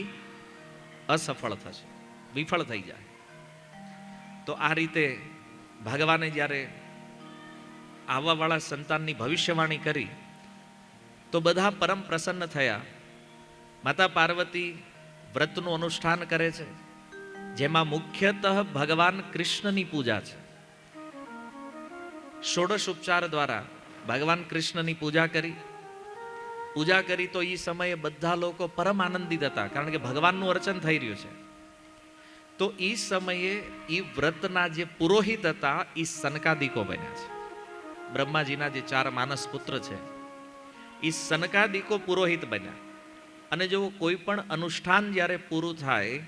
અસફળ થશે, વિફળ થઈ જાય. તો આ રીતે ભગવાને જ્યારે આવવાવાળા સંતાનની ભવિષ્યવાણી કરી તો બધા પરમ પ્રસન્ન થયા. માતા પાર્વતી વ્રતનું અનુષ્ઠાન કરે છે, જેમાં મુખ્યતઃ ભગવાન કૃષ્ણની પૂજા છે. ષોડશ ઉપચાર દ્વારા ભગવાન કૃષ્ણની પૂજા કરી તો એ સમયે બધા લોકો પરમ આનંદિત હતા, કારણ કે ભગવાનનું અર્ચન થઈ રહ્યું છે. તો એ સમયે એ વ્રતના જે પુરોહિત હતા એ સનકાદિકો બન્યા છે. બ્રહ્માજીના જે 4 માનસ પુત્ર છે એ સનકાદિકો પુરોહિત બન્યા. અને જો કોઈ પણ અનુષ્ઠાન જ્યારે પૂરું થાય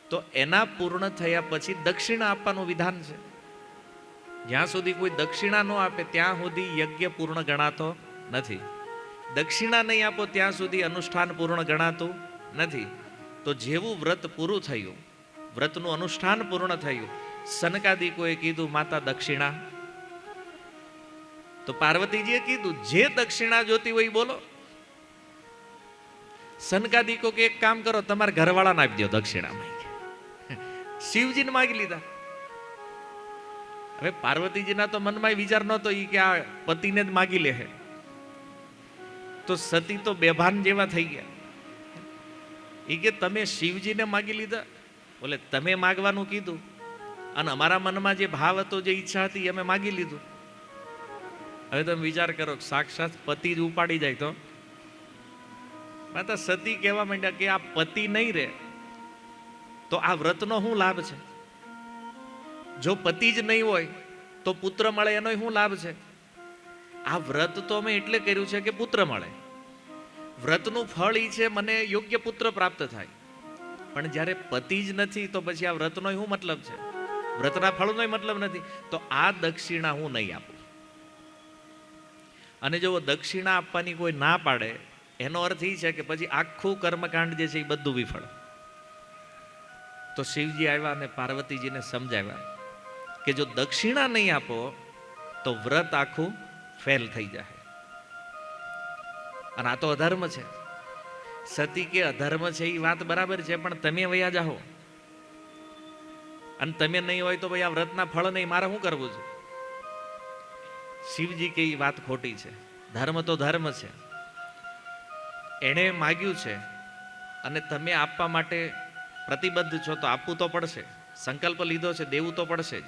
તો એના પૂર્ણ થયા પછી દક્ષિણા આપવાનું વિધાન છે. જ્યાં સુધી કોઈ દક્ષિણા ન આપે ત્યાં સુધી યજ્ઞ પૂર્ણ ગણાતો નથી. દક્ષિણા નહીં આપો ત્યાં સુધી અનુષ્ઠાન પૂર્ણ ગણાતું નથી. તો જેવું વ્રત પૂરું થયું, વ્રતનું અનુષ્ઠાન પૂર્ણ થયું, સનકાદિકોએ કીધું માતા દક્ષિણા. તો પાર્વતીજીએ કીધું જે દક્ષિણા જોતી હોય બોલો. સનકાદિકો કે એક કામ કરો, તમારા ઘરવાળાને આપી દો દક્ષિણામાં. શિવજીને માગી લીધા. હવે પાર્વતીજીના તો મનમાં વિચાર નહોતો એ કે આ પતિને જ માગી લે. તો સતી તો બેભાન જેવા થઈ ગયા. એ કે તમે શિવજીને માગી લીધા, બોલે તમે માગવાનું કીધું અને અમારા મનમાં જે ભાવ હતો, જે ઈચ્છા હતી અમે માગી લીધું. હવે તમે વિચાર કરો, સાક્ષાત પતિ જ ઉપાડી જાય તો. માતા સતી કહેવા માંડ્યા કે આ પતિ નહીં રહે તો આ વ્રતનો શું લાભ છે? જો પતિ જ નહીં હોય તો પુત્ર મળે એનો શું લાભ છે? આ વ્રત તો અમે એટલે કર્યું છે કે પુત્ર મળે. વ્રતનું ફળ એ છે મને યોગ્ય પુત્ર પ્રાપ્ત થાય. પણ જ્યારે પતિ જ નથી તો પછી આ વ્રતનો શું મતલબ છે? વ્રતના ફળનો મતલબ નથી. તો આ દક્ષિણા હું નહીં આપું. અને જો દક્ષિણા આપવાની કોઈ ના પાડે એનો અર્થ એ છે કે પછી આખું કર્મકાંડ જે છે એ બધું વિફળ. તો શિવજી આવ્યા અને પાર્વતીજીને સમજાવ્યા કે જો દક્ષિણા નહીં આપો તો વ્રત આખું ફેલ થઈ જાય. અને આ તો અધર્મ છે. સતી કે અધર્મ છે એ વાત બરાબર છે, પણ તમે વયા જાઓ. અને તમે નહીં હોય તો ભાઈ આ વ્રતના ફળ નહીં, મારે શું કરવું છે? શિવજી કે એ વાત ખોટી છે. ધર્મ તો ધર્મ છે, એણે માગ્યું છે અને તમે આપવા માટે પ્રતિબદ્ધ છો તો આપવું તો પડશે. સંકલ્પ લીધો છે, દેવું તો પડશે જ.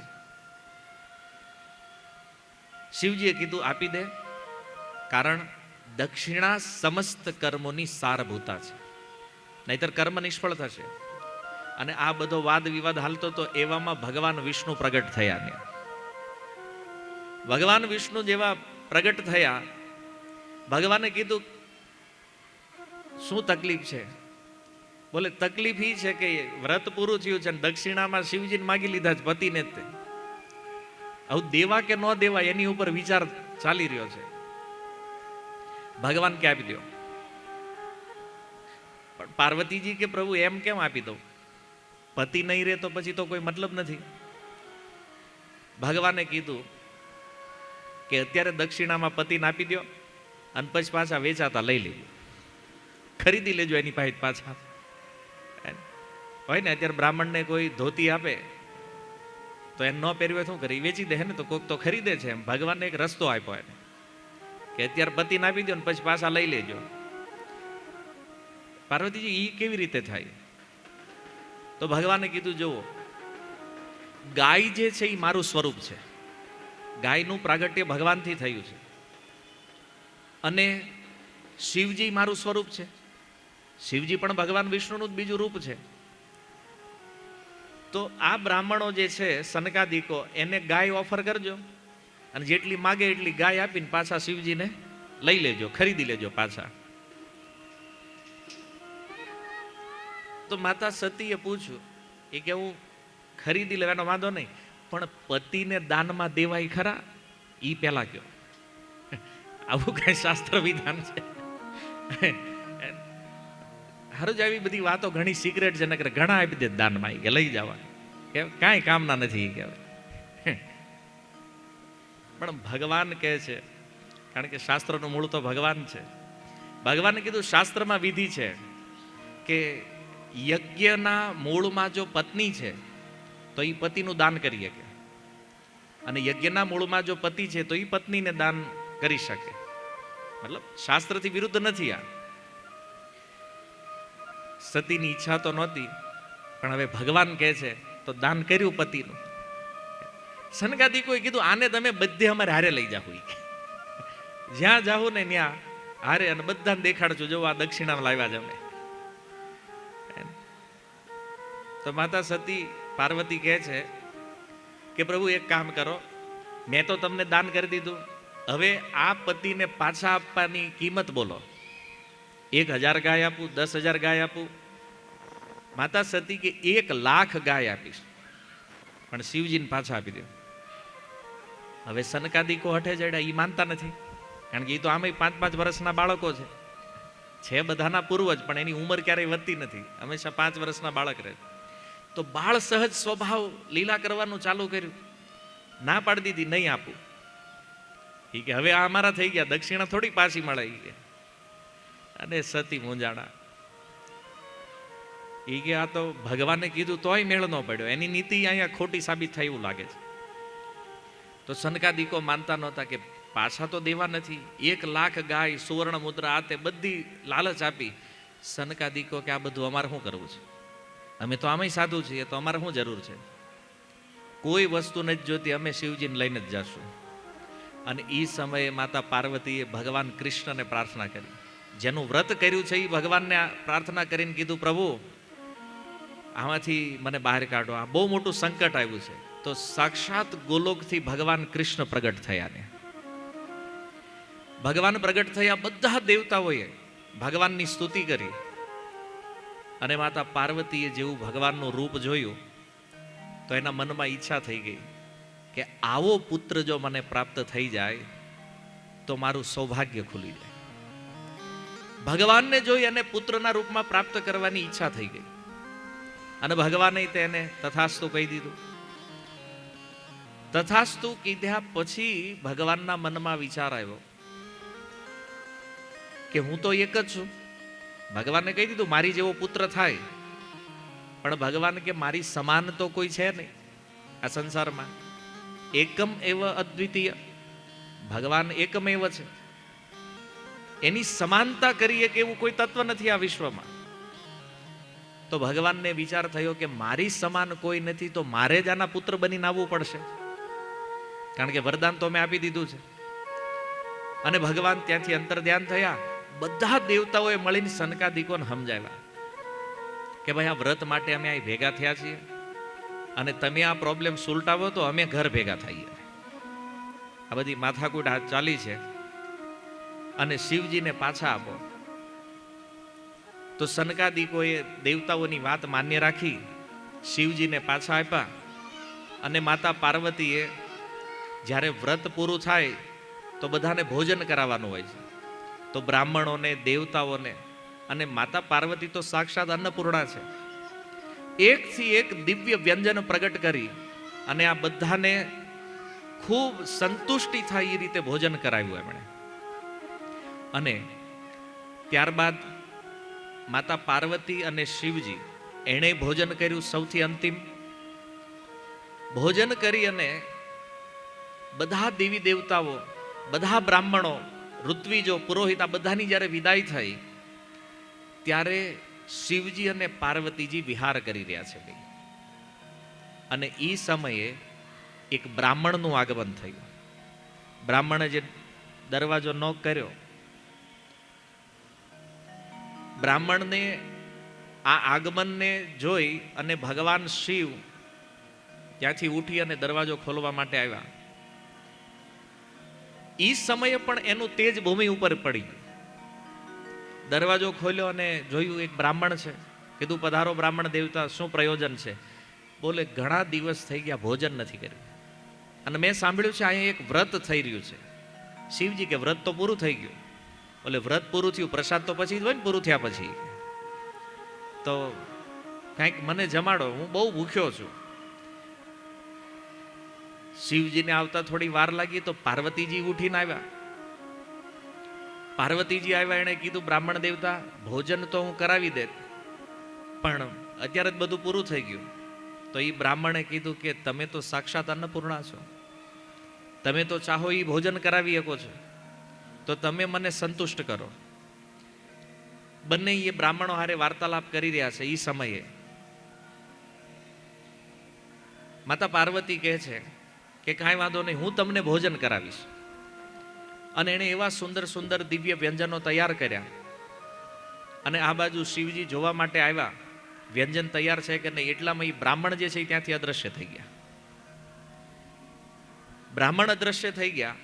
શિવજીએ કીધું આપી દે, કારણ દક્ષિણા સમસ્ત કર્મોની સારભૂતા છે, નહીતર કર્મ નિષ્ફળ થશે. અને આ બધો વાદ વિવાદ હાલતો તો એવામાં ભગવાન વિષ્ણુ પ્રગટ થયા ને. ભગવાન વિષ્ણુ જેવા પ્રગટ થયા, ભગવાને કીધું શું તકલીફ છે? બોલે તકલીફ એ છે કે વ્રત પૂરું થયું છે, દક્ષિણામાં શિવજીને માગી લીધા છે પતિને જ. આવું દેવા કે ન દેવા એની ઉપર વિચાર ચાલી રહ્યો છે. ભગવાન કે આપી દો. પણ પાર્વતીજી કે પ્રભુ એમ કેમ આપી દઉં? પતિ નહીં રહે તો પછી તો કોઈ મતલબ નથી. ભગવાને કીધું કે અત્યારે દક્ષિણામાં પતિને આપી દો અને પછી પાછા વેચાતા લઈ લેજો, ખરીદી લેજો એની પાસે પાછા. હોય ને અત્યારે બ્રાહ્મણને કોઈ ધોતી આપે તો એને ન પહેરવે શું કરે? વેચી દે ને, તો કોઈક તો ખરીદે છે. એમ ભગવાનને એક રસ્તો આપ્યો એને કે અત્યારે પતિને આપી દો ને પછી પાછા લઈ લેજો. પાર્વતીજી એ કેવી રીતે થાય? તો ભગવાને કીધું જુઓ, ગાય જે છે એ મારું સ્વરૂપ છે, ગાયનું પ્રાગટ્ય ભગવાનથી થયું છે, અને શિવજી મારું સ્વરૂપ છે. શિવજી પણ ભગવાન વિષ્ણુનું જ બીજું રૂપ છે. તો આ બ્રાહ્મણો જે છે સનકાદિકો, એને ગાય ઓફર કરજો અને જેટલી માગે એટલી ગાય આપીને પાછા શિવજીને લઈ લેજો, ખરીદી લેજો પાછા. તો માતા સતીએ પૂછ્યું, એ કે હું ખરીદી લેવાનો વાંધો નહીં, પણ પતિને દાનમાં દેવાય ખરા? ઈ પેલા કયો. આવું કઈ શાસ્ત્ર વિધાન છે? હારું જ આવી બધી વાતો ઘણી સિક્રેટ છે, નકર ઘણા આપી દે દાનમાં, કે લઈ જવા, કે કાંઈ કામના નથી કહેવાય. પણ ભગવાન કહે છે, કારણ કે શાસ્ત્રનું મૂળ તો ભગવાન છે. ભગવાને કીધું શાસ્ત્રમાં વિધિ છે કે યજ્ઞના મૂળમાં જો પત્ની છે તો એ પતિનું દાન કરી શકે, અને યજ્ઞના મૂળમાં જો પતિ છે તો એ પત્નીને દાન કરી શકે. મતલબ શાસ્ત્રથી વિરુદ્ધ નથી આ. સતીની ઈચ્છા તો નહોતી, પણ હવે ભગવાન કહે છે તો દાન કર્યું પતિનું. સનકાદિકોએ કીધું આને તમે બધે અમારે હારે લઈ જાઓ, જ્યાં જાઓ ને ત્યાં હારે, અને બધાને દેખાડજો જો આ દક્ષિણા લાવ્યા છે અમે. તો માતા સતી પાર્વતી કહે છે કે પ્રભુ એક કામ કરો, મેં તો તમને દાન કરી દીધું, હવે આ પતિને પાછા આપવાની કિંમત બોલો. 1000 ગાય આપું, 10,000 ગાય આપું? માતા સતી કે 1,00,000 ગાય આપીશ, પણ શિવજીને પાછા આપી દો. હવે સનકાદિકો હઠે જડ્યા, એ માનતા નથી, કારણ કે એ તો આમે 5-5 વર્ષના બાળકો છે બધાના પૂર્વજ, પણ એની ઉંમર ક્યારેય વધતી નથી, હંમેશા 5 વર્ષના બાળક રહે. તો બાળ સહજ સ્વભાવ લીલા કરવાનું ચાલુ કર્યું, ના પાડી દીધી, નહીં આપું. એ કે હવે આ અમારા થઈ ગયા, દક્ષિણા થોડી પાછી મળે. અને સતી મૂંઝાણા. એ કે આ તો ભગવાને કીધું તોય મેળ ન પડ્યો, એની નીતિ અહીંયા ખોટી સાબિત થાય એવું લાગે છે. તો સનકાદિકો માનતા નહોતા કે પાછા તો દેવા નથી. 1,00,000 ગાય, સુવર્ણ મુદ્રા, આ તે બધી લાલચ આપી. સનકાદિકો કે આ બધું અમારે શું કરવું છે? અમે તો આમાંય સાધુ છીએ, તો અમારે શું જરૂર છે? કોઈ વસ્તુ નથી જોતી, અમે શિવજીને લઈને જ જશું. અને એ સમયે માતા પાર્વતીએ ભગવાન કૃષ્ણને પ્રાર્થના કરી. જેનું વ્રત કર્યું છે એ ભગવાનને પ્રાર્થના કરીને કીધું, પ્રભુ આમાંથી મને બહાર કાઢો, આ બહુ મોટું સંકટ આવ્યું છે. તો સાક્ષાત ગોલોકથી ભગવાન કૃષ્ણ પ્રગટ થયા ને. ભગવાન પ્રગટ થયા, બધા દેવતાઓએ ભગવાનની સ્તુતિ કરી. અને માતા પાર્વતીએ જેવું ભગવાનનું રૂપ જોયું તો એના મનમાં ઈચ્છા થઈ ગઈ કે આવો પુત્ર જો મને પ્રાપ્ત થઈ જાય તો મારું સૌભાગ્ય ખુલી જાય. ભગવાનને જોઈ અને પુત્રના રૂપમાં પ્રાપ્ત કરવાની ઈચ્છા થઈ ગઈ. અને ભગવાને તેને તથાસ્તુ કહી દીધું. તથાસ્તુ કીધા પછી ભગવાનના મનમાં વિચાર આવ્યો કે હું તો એક જ છું. ભગવાનને કહી દીધું મારી જેવો પુત્ર થાય, પણ ભગવાન કે મારી સમાન તો કોઈ છે નહીં. આ સંસારમાં. એકમ એવ અદ્વિતીય, ભગવાન એકમેવ છે. એની સમાનતા કરીએ કે એવું કોઈ તત્વ નથી આ વિશ્વમાં. તો ભગવાનને વિચાર થયો કે મારી સમાન કોઈ નથી, તો મારે જ આના પુત્ર બનીને આવવું પડશે, કારણ કે વરદાન તો મેં આપી દીધું છે. અને ભગવાન ત્યાંથી અંતર ધ્યાન થયા. બધા દેવતાઓએ મળીને સનકાદિકોને સમજાવ્યા કે ભાઈ આ વ્રત માટે અમે અહીં ભેગા થયા છીએ, અને તમે આ પ્રોબ્લેમ સુલટાવો તો અમે ઘર ભેગા થઈએ. આ બધી માથાકૂટ હાથ ચાલી છે, અને શિવજીને પાછા આપો. તો સનકાદિકોએ દેવતાઓની વાત માન્ય રાખી, શિવજીને પાછા આપ્યા. અને માતા પાર્વતીએ જ્યારે વ્રત પૂરું થાય તો બધાને ભોજન કરાવવાનું હોય છે. તો બ્રાહ્મણોને, દેવતાઓને, અને માતા પાર્વતી તો સાક્ષાત અન્નપૂર્ણા છે, એકથી એક દિવ્ય વ્યંજન પ્રગટ કરી અને આ બધાને ખૂબ સંતુષ્ટિ થાય એ રીતે ભોજન કરાવ્યું એમણે. અને ત્યારબાદ માતા પાર્વતી અને શિવજી એણે ભોજન કર્યું. સૌથી અંતિમ ભોજન કરી અને બધા દેવી દેવતાઓ, બધા બ્રાહ્મણો, ઋત્વિજો, પુરોહિત, આ બધાની જ્યારે વિદાય થઈ ત્યારે શિવજી અને પાર્વતીજી વિહાર કરી રહ્યા છે. અને એ સમયે એક બ્રાહ્મણનું આગમન થયું. બ્રાહ્મણે જે દરવાજો નોક કર્યો, બ્રાહ્મણને આ આગમનને જોઈ અને ભગવાન શિવ ત્યાંથી ઉઠી અને દરવાજો ખોલવા માટે આવ્યા. એ સમયે પણ એનું તેજ ભૂમિ ઉપર પડી. દરવાજો ખોલ્યો અને જોયું એક બ્રાહ્મણ છે. કીધું પધારો બ્રાહ્મણ દેવતા, શું પ્રયોજન છે? બોલે ઘણા દિવસ થઈ ગયા ભોજન નથી કર્યું, અને મેં સાંભળ્યું છે અહીંયા એક વ્રત થઈ રહ્યું છે. શિવજી કે વ્રત તો પૂરું થઈ ગયું. બોલે વ્રત પૂરું થયું, પ્રસાદ તો પછી જ હોય ને પૂરું થયા પછી. તો કંઈક મને જમાડો, હું બહુ ભૂખ્યો છું. શિવજીને આવતા થોડી વાર લાગી તો પાર્વતીજી ઉઠીને આવ્યા. પાર્વતીજી આવ્યા, એણે કીધું બ્રાહ્મણ દેવતા ભોજન તો હું કરાવી દે, પણ અત્યારે જ બધું પૂરું થઈ ગયું. તો એ બ્રાહ્મણે કીધું કે તમે તો સાક્ષાત અન્નપૂર્ણા છો, તમે તો ચાહો એ ભોજન કરાવી શકો છો, તો તમે મને સંતુષ્ટ કરો. બંને એ બ્રાહ્મણો હારે વાર્તાલાપ કરી રહ્યા છે. એ સમયે માતા પાર્વતી કહે છે કે કાંઈ વાંધો નહીં, હું તમને ભોજન કરાવીશ. અને એણે એવા સુંદર સુંદર દિવ્ય વ્યંજનો તૈયાર કર્યા. અને આ બાજુ શિવજી જોવા માટે આવ્યા વ્યંજન તૈયાર છે કે નહીં. એટલામાં એ બ્રાહ્મણ જે છે એ ત્યાંથી અદ્રશ્ય થઈ ગયા. બ્રાહ્મણ અદ્રશ્ય થઈ ગયા.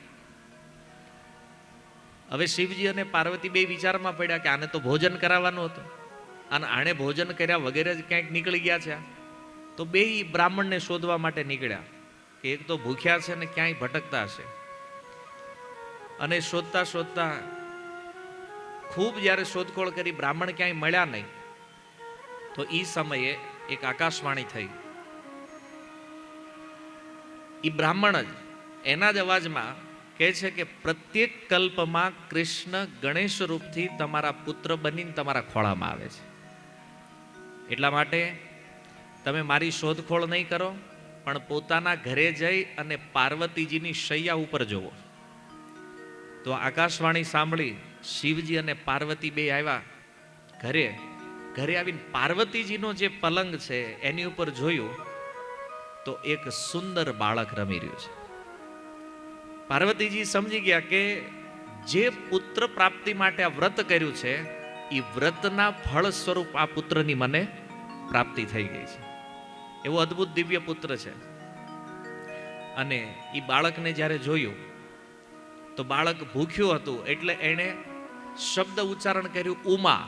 હવે શિવજી અને પાર્વતી બે વિચારમાં પડ્યા કે આને તો ભોજન કરાવવાનું હતું, અને આણે ભોજન કર્યા વગેરે જ ક્યાંક નીકળી ગયા છે. તો બે બ્રાહ્મણને શોધવા માટે નીકળ્યા કે એક તો ભૂખ્યા છે ને ક્યાંય ભટકતા હશે. અને શોધતા શોધતા ખૂબ જ્યારે શોધખોળ કરી બ્રાહ્મણ ક્યાંય મળ્યા નહીં, તો એ સમયે એક આકાશવાણી થઈ. એ બ્રાહ્મણ જ એના જ અવાજમાં કહે છે કે પ્રત્યેક કલ્પમાં કૃષ્ણ ગણેશ રૂપથી તમારા પુત્ર બનીને તમારા ખોળામાં આવે છે. એટલા માટે તમે મારી શોધખોળ નહીં કરો, પણ પોતાના ઘરે જઈ અને પાર્વતીજીની શૈયા ઉપર જુઓ. તો આકાશવાણી સાંભળી શિવજી અને પાર્વતી બે આવ્યા ઘરે. ઘરે આવીને પાર્વતીજીનો જે પલંગ છે એની ઉપર જોયું તો એક સુંદર બાળક રમી રહ્યું છે. પાર્વતીજી સમજી ગયા કે જે પુત્ર પ્રાપ્તિ માટે આ વ્રત કર્યું છે એ વ્રતના ફળ સ્વરૂપ આ પુત્રની મને પ્રાપ્તિ થઈ ગઈ છે. એવો અદ્ભુત દિવ્ય પુત્ર છે. અને એ બાળકને જ્યારે જોયું તો બાળક ભૂખ્યું હતું, એટલે એણે શબ્દ ઉચ્ચારણ કર્યું ઉમા.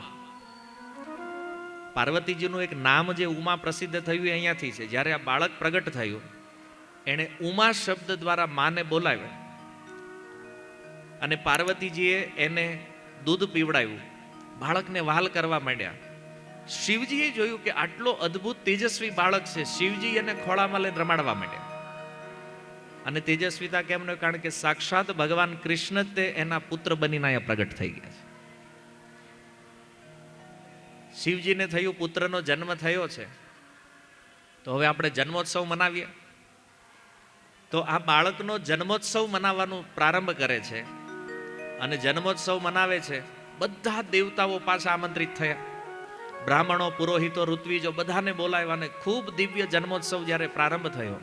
પાર્વતીજીનું એક નામ જે ઉમા પ્રસિદ્ધ થયું અહીંયાથી છે. જ્યારે આ બાળક પ્રગટ થયું એણે ઉમા શબ્દ દ્વારા માને બોલાવ્યા, અને પાર્વતીજીએ એને દૂધ પીવડાવ્યું, બાળકને વહાલ કરવા માંડ્યા. શિવજીએ જોયું કે આટલો અદ્ભુત તેજસ્વી બાળક છે, શિવજી એને ખોળામાં લઈને રમાડવા માંડ્યા. અને તેજસ્વીતા કેમ ન? કારણ કે સાક્ષાત ભગવાન કૃષ્ણ જ તે એના પુત્ર બનીને અહીંયા પ્રગટ થઈ ગયા છે. શિવજીને થયું પુત્રનો જન્મ થયો છે, તો હવે આપણે જન્મોત્સવ મનાવીએ. તો આ બાળકનો જન્મોત્સવ મનાવવાનું પ્રારંભ કરે છે અને જન્મોત્સવ મનાવે છે. બધા દેવતાઓ પાછા આમંત્રિત થયા, બ્રાહ્મણો, પુરોહિતો, ઋત્વિજો બધાને બોલાવ્યા અને ખૂબ દિવ્ય જન્મોત્સવ જ્યારે પ્રારંભ થયો,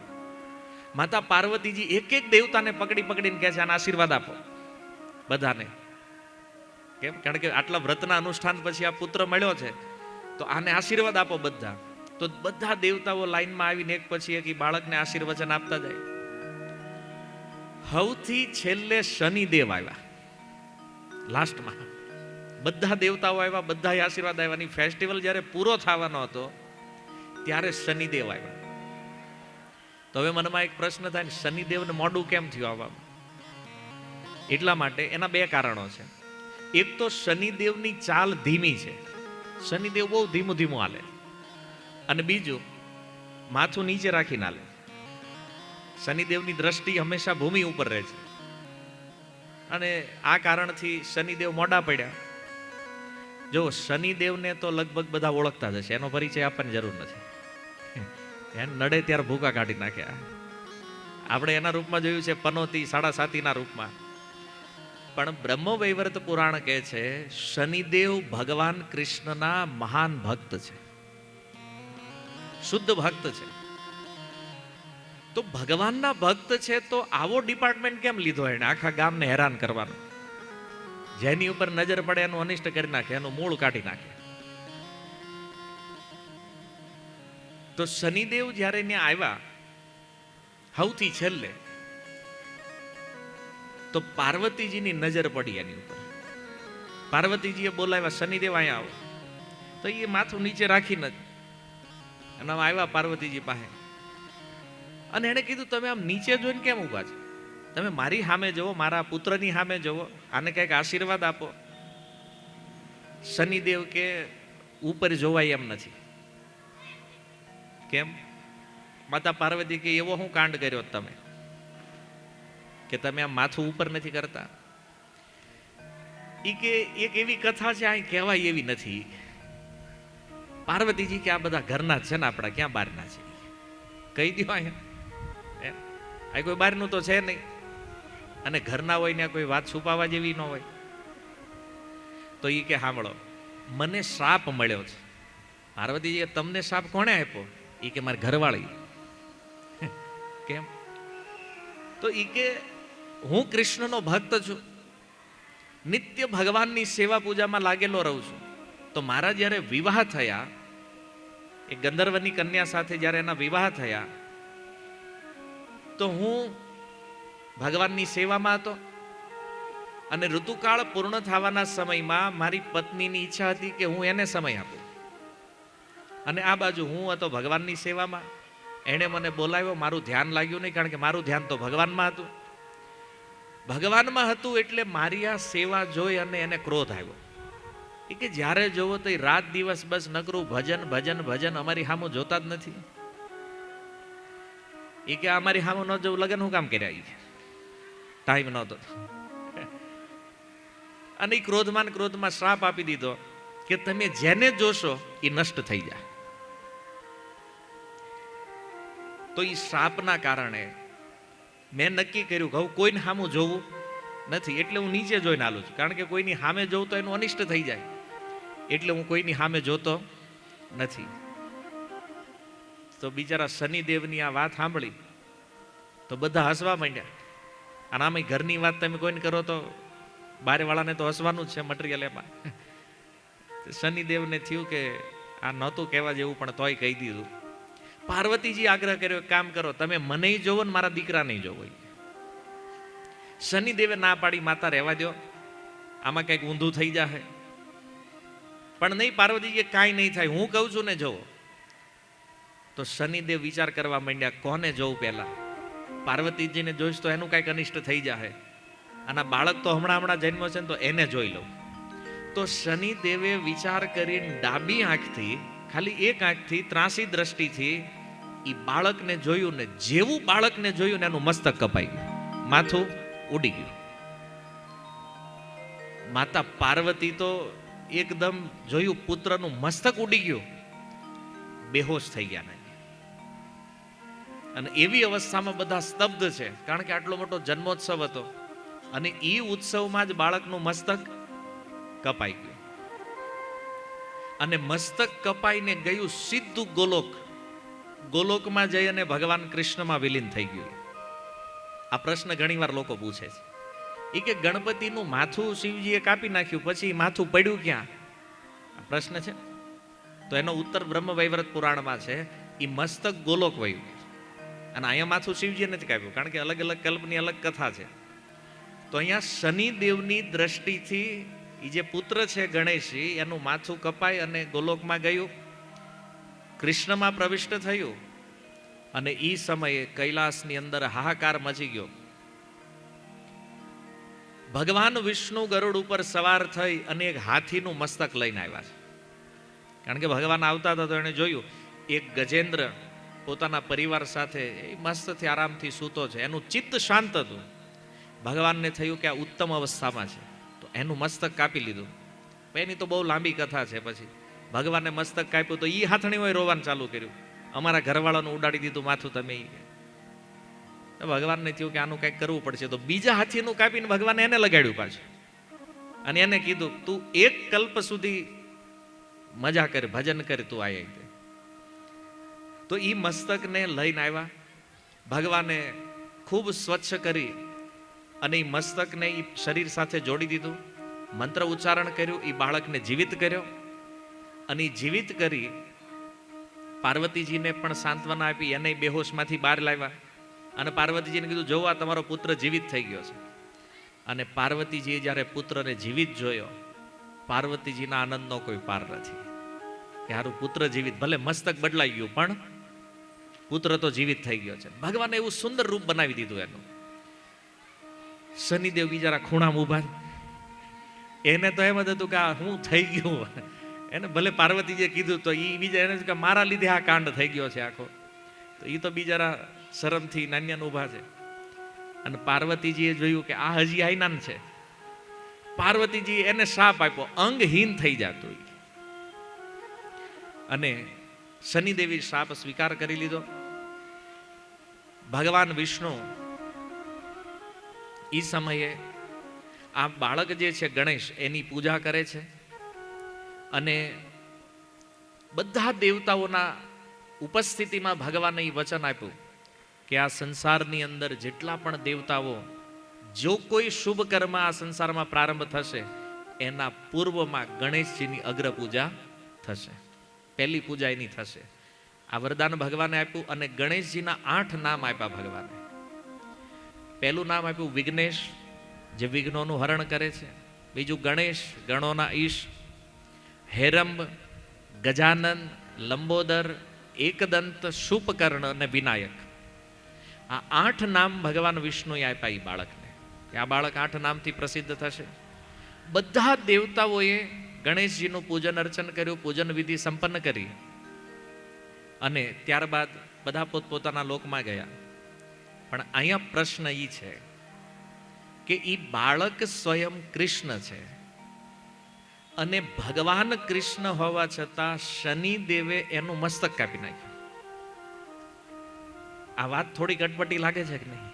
માતા પાર્વતીજી એક એક દેવતાને પકડી પકડીને કહે છે આને આશીર્વાદ આપો બધાને. કેમ? કારણ કે આટલા વ્રતના અનુષ્ઠાન પછી આ પુત્ર મળ્યો છે, તો આને આશીર્વાદ આપો બધા. તો બધા દેવતાઓ લાઈનમાં આવીને એક પછી એક બાળકને આશીર્વચન આપતા જાય. સૌથી છેલ્લે શનિદેવ આવ્યા લાસ્ટમાં. બધા દેવતાઓ આવ્યા, બધા આશીર્વાદ આવ્યા. ફેસ્ટિવલ જ્યારે પૂરો થવાનો હતો ત્યારે શનિદેવ આવ્યા. તો હવે મનમાં એક પ્રશ્ન થાય, શનિદેવને મોડું કેમ થયું આવવામાં? એટલા માટે એના બે કારણો છે. એક તો શનિદેવની ચાલ ધીમી છે, શનિદેવ બહુ ધીમું ધીમું હાલે. અને બીજું, માથું નીચે રાખીને હાલે. શનિદેવની દ્રષ્ટિ હંમેશા ભૂમિ ઉપર રહે છે અને આ કારણથી શનિદેવ મોડા પડ્યા. જો શનિદેવને તો લગભગ બધા ઓળખતા જ હશે, એનો પરિચય આપવાની જરૂર નથી. એને નડે ત્યારે ભૂકા કાઢી નાખ્યા. આપણે એના રૂપમાં જોયું છે પનોતી, 7.5 રૂપમાં. પણ બ્રહ્મ વૈવર્ત પુરાણ કહે છે શનિદેવ ભગવાન કૃષ્ણના મહાન ભક્ત છે, શુદ્ધ ભક્ત છે. તો ભગવાનના ભક્ત છે તો આવો ડિપાર્ટમેન્ટ કેમ લીધો એને આખા ગામને હેરાન કરવાનો? જેની ઉપર નજર પડે એનું અનિષ્ટ કરી નાખે, એનું મૂળ કાઢી નાખે. તો શનિદેવ જ્યારે ત્યાં આવ્યા સૌથી છેલ્લે, તો પાર્વતીજીની નજર પડી એની ઉપર. પાર્વતીજીએ બોલાવ્યા, શનિદેવ અહીંયા આવો. તો એ માથું નીચે રાખીને અને આવ્યા પાર્વતીજી પાસે. અને એણે કીધું તમે આમ નીચે જોઈને કેમ ઊભા છો? તમે મારી સામે જુઓ, મારા પુત્રની સામે જુઓ, આને કંઈક આશીર્વાદ આપો. શનિદેવ કે ઉપર જોવાય એમ નથી. કેમ? માતા પાર્વતી કે એવો હું કાંડ કર્યો તમે કે તમે આમ માથું ઉપર નથી કરતા? ઈ કે એક એવી કથા છે અહીં કહેવાય એવી નથી. પાર્વતીજી કે આ બધા ઘરના છે ને આપણા, ક્યાં બહારના છે? કહી દો અહીંયા, આ કોઈ બહારનું તો છે નહીં. અને ઘરના હોય ને કોઈ વાત છુપાવવા જેવી ન હોય. તો એ કે સાંભળો, મને શ્રાપ મળ્યો છે. પાર્વતીજી, તમને શ્રાપ કોણે આપ્યો? એ કે મારી ઘરવાળી. કેમ? તો એ કે હું કૃષ્ણનો ભક્ત છું, નિત્ય ભગવાનની સેવા પૂજામાં લાગેલો રહું છું. તો મારા જ્યારે વિવાહ થયા, એ ગંધર્વની કન્યા સાથે જ્યારે એના વિવાહ થયા, તો હું ભગવાનની સેવામાં હતો. અને ઋતુકાળ પૂર્ણ થવાના સમયમાં મારી પત્નીની ઈચ્છા હતી કે હું એને સમય આપું. અને આ બાજુ હું હતો ભગવાનની સેવામાં. એણે મને બોલાવ્યો, મારું ધ્યાન લાગ્યું નહીં, કારણ કે મારું ધ્યાન તો ભગવાનમાં હતું. ભગવાનમાં હતું એટલે મારી આ સેવા જોઈ અને એને ક્રોધ આવ્યો. એ કે જ્યારે જોવો તો રાત દિવસ બસ નકરું ભજન ભજન ભજન, અમારી સામું જોતા જ નથી. એ કે અમારી સામું ન જવું, લગ્ન હું કામ કર્યા? ટાઈમ નહોતો. અને ક્રોધમાં શ્રાપ આપી દીધો કે તમે જેને જોશો એ નષ્ટ થઈ જાય. તો એ શ્રાપના કારણે મેં નક્કી કર્યું કે હું કોઈને સામું જોવું નથી, એટલે હું નીચે જોઈને હાલું છું. કારણ કે કોઈની સામે જોઉં તો એનું અનિષ્ટ થઈ જાય, એટલે હું કોઈની સામે જોતો નથી. તો બિચારા શનિદેવની આ વાત સાંભળી તો બધા હસવા માંડ્યા. અને આમાં ઘરની વાત તમે કોઈને કરો તો બારેવાળાને તો હસવાનું જ છે મટીરિયલ એમાં. શનિદેવને થયું કે આ નહોતું કહેવા જેવું, પણ તોય કહી દીધું. પાર્વતીજી આગ્રહ કર્યો, કામ કરો, તમે મને જોવો ને મારા દીકરા નહીં જોવો. શનિદેવે ના પાડી, માતા રહેવા દો, આમાં કંઈક ઊંધું થઈ જાય. પણ નહીં, પાર્વતીજી કાંઈ નહીં થાય, હું કહું છું ને જોવો. તો શનિદેવ વિચાર કરવા માંડ્યા, કોને જોવું પહેલા? પાર્વતીજીને જોઈશ તો એનું કાંઈક અનિષ્ટ થઈ જાય, અને બાળક તો હમણાં જન્મ છે ને તો એને જોઈ લઉં. તો શનિદેવે વિચાર કરીને ડાબી આંખથી, ખાલી એક આંખથી, ત્રાસી દ્રષ્ટિથી એ બાળકને જોયું ને જેવું બાળકને જોયું ને એનું મસ્તક કપાઈ ગયું, માથું ઉડી ગયું. માતા પાર્વતી તો એકદમ જોયું પુત્રનું મસ્તક ઉડી ગયું, બેહોશ થઈ ગયા. અને એવી અવસ્થામાં બધા સ્તબ્ધ છે, કારણ કે આટલો મોટો જન્મોત્સવ હતો અને એ ઉત્સવમાં જ બાળકનું મસ્તક કપાઈ ગયું અને મસ્તક કપાઈને ગયું સીધું ગોલોકમાં જઈ અને ભગવાન કૃષ્ણમાં વિલીન થઈ ગયું. આ પ્રશ્ન ઘણીવાર લોકો પૂછે છે. એ કે ગણપતિનું માથું શિવજીએ કાપી નાખ્યું, પછી માથું પડ્યું ક્યાં? આ પ્રશ્ન છે. તો એનો ઉત્તર બ્રહ્મ વૈવર્ત પુરાણમાં છે. એ મસ્તક ગોલોક વયું અને અહીંયા માથું શિવજીએ નથી કાપ્યું, કારણ કે અલગ અલગ કલ્પની અલગ કથા છે. તો અહીંયા શનિદેવની દ્રષ્ટિથી એ જે પુત્ર છે ગણેશજી, એનું માથું કપાય અને ગોલોકમાં ગયું, કૃષ્ણમાં પ્રવિષ્ટ થયું અને એ સમયે કૈલાસની અંદર હાહાકાર મચી ગયો. ભગવાન વિષ્ણુ ગરુડ ઉપર સવાર થઈ અને એક હાથીનું મસ્તક લઈને આવ્યા છે. કારણ કે ભગવાન આવતા હતા તો એને જોયું એક ગજેન્દ્ર પોતાના પરિવાર સાથે મસ્તથી આરામથી સૂતો છે, એનું ચિત્ત શાંત હતું. ભગવાનને થયું કે આ ઉત્તમ અવસ્થામાં છે, તો એનું મસ્તક કાપી લીધું. એની તો બહુ લાંબી કથા છે. પછી ભગવાને મસ્તક કાપ્યું તો એ હાથણી હોય રોવાનું ચાલુ કર્યું, અમારા ઘરવાળાનું ઉડાડી દીધું માથું તમે. ભગવાનને થયું કે આનું કંઈક કરવું પડશે, તો બીજા હાથીનું કાપીને ભગવાને એને લગાડ્યું પાછું અને એને કીધું તું એક કલ્પ સુધી મજા કરે, ભજન કરે, તું આય. તો એ મસ્તકને લઈને આવ્યા. ભગવાને ખૂબ સ્વચ્છ કરી અને એ મસ્તકને એ શરીર સાથે જોડી દીધું, મંત્ર ઉચ્ચારણ કર્યું, એ બાળકને જીવિત કર્યો અને જીવિત કરી પાર્વતીજીને પણ સાંત્વના આપી, એને બેહોશમાંથી બહાર લાવ્યા અને પાર્વતીજીને કીધું જોવો આ તમારો પુત્ર જીવિત થઈ ગયો છે. અને પાર્વતીજીએ જ્યારે પુત્રને જીવિત જોયો, પાર્વતીજીના આનંદનો કોઈ પાર નથી કે હારું પુત્ર જીવિત, ભલે મસ્તક બદલાઈ ગયું પણ પુત્ર તો જીવિત થઈ ગયો છે. ભગવાને એવું સુંદર રૂપ બનાવી દીધું એનું. શનિદેવ બિચારા ખૂણામાં ઊભા, એને તો એમ જ હતું કે હું થઈ ગયું. એને ભલે પાર્વતીજીએ કીધું તો એ બીજા એને કે મારા લીધે આ કાંડ થઈ ગયો છે આખો. તો એ તો બિચારા શરમથી નાન્યાન ઊભા છે. અને પાર્વતીજીએ જોયું કે આ હજી આઈનાન છે. પાર્વતીજી એને શાપ આપ્યો, અંગહીન થઈ જતું. અને શનિદેવી શાપ સ્વીકાર કરી લીધો. ભગવાન વિષ્ણુ એ સમયે આ બાળક જે છે ગણેશ એની પૂજા કરે છે અને બધા દેવતાઓના ઉપસ્થિતિમાં ભગવાને એ વચન આપ્યું કે આ સંસારની અંદર જેટલા પણ દેવતાઓ, જો કોઈ શુભ કર્મ આ સંસારમાં પ્રારંભ થશે એના પૂર્વમાં ગણેશજીની અગ્ર પૂજા થશે, પહેલી પૂજા એની થશે. આ વરદાન ભગવાને આપ્યું અને ગણેશજીના 8 નામ આપ્યા ભગવાને. પહેલું નામ આપ્યું વિઘ્નેશ, જે વિઘ્નોનું હરણ કરે છે. બીજું ગણેશ, ગણોના ઈશ. હેરંબ, ગજાનન, લંબોદર, એકદંત, શુપકર્ણ અને વિનાયક. આ 8 નામ ભગવાન વિષ્ણુએ આપ્યા એ બાળકને. આ બાળક 8 નામથી પ્રસિદ્ધ થશે. બધા દેવતાઓએ ગણેશજીનું પૂજન અર્ચન કર્યું, પૂજન વિધિ સંપન્ન કરી અને ત્યારબાદ બધા પોતપોતાના લોકમાં ગયા. પણ અહીંયા પ્રશ્ન એ છે કે એ બાળક સ્વયં કૃષ્ણ છે અને ભગવાન કૃષ્ણ હોવા છતાં શનિદેવે એનું મસ્તક કાપી નાખ્યું. આ વાત થોડી અટપટી લાગે છે કે નહીં?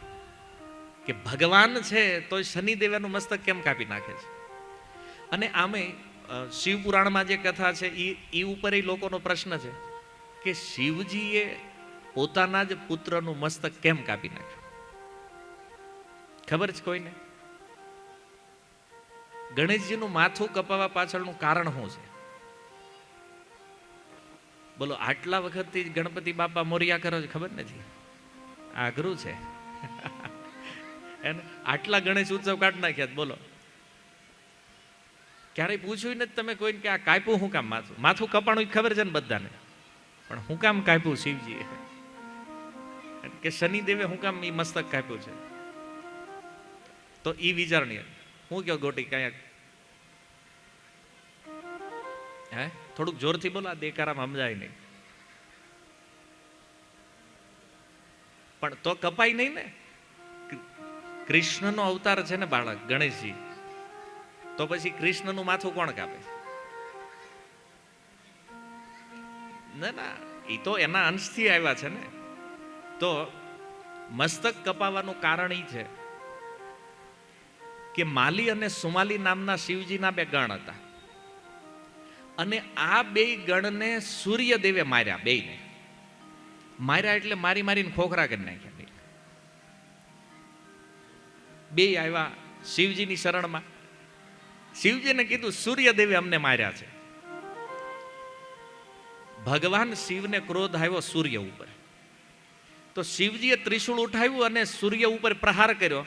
કે ભગવાન છે તો શનિદેવ એનું મસ્તક કેમ કાપી નાખે છે? અને આમે શિવ પુરાણમાં જે કથા છે એ ઉપર એ લોકોનો પ્રશ્ન છે કે શિવજીએ પોતાના જ પુત્રનું મસ્તક કેમ કાપી નાખ્યું? ખબર છે કોઈને? ગણેશજીનું માથું કપાવવા પાછળનું કારણ શું છે? બોલો, આટલા વખતથી ગણપતિ બાપા મોરિયા કરો છો, ખબર નથી? આઘરું છે. આટલા ગણેશ ઉત્સવ કાઢી નાખ્યા. બોલો, ક્યારેય પૂછ્યું નથી તમે કોઈને કે આ કાપ્યું હું કામ? માથું કપાણું ખબર છે ને બધાને, પણ હું કામ કાપ્યું શિવજીએ? કે શનિદેવે હું કામ એ મસ્તક કાપ્યું છે? તો એ વિચારણીય. હું કયો ગોટી કાંઈક હે થોડુંક જોરથી બોલો, આ દેકારામાં સમજાય નહીં. પણ તો કપાય નહીં ને. કૃષ્ણનો અવતાર છે ને બાળક ગણેશજી, તો પછી કૃષ્ણનું માથું કોણ કાપે? ના ના, એ તો એના અંશથી આવ્યા છે ને. તો મસ્તક કપાવાનું કારણ એ છે કે માલી અને સુમાલી નામના શિવજીના બે ગણ હતા, અને આ બે ગણને સૂર્યદેવે માર્યા. બેયને માર્યા એટલે મારી મારીને ખોખરા કરી નાખ્યા. બે આવ્યા શિવજીની શરણમાં. શિવજીને કીધું સૂર્યદેવે અમને માર્યા છે. ભગવાન શિવને ક્રોધ આવ્યો સૂર્ય ઉપર. તો શિવજીએ ત્રિશૂળ ઉઠાવ્યું અને સૂર્ય ઉપર પ્રહાર કર્યો,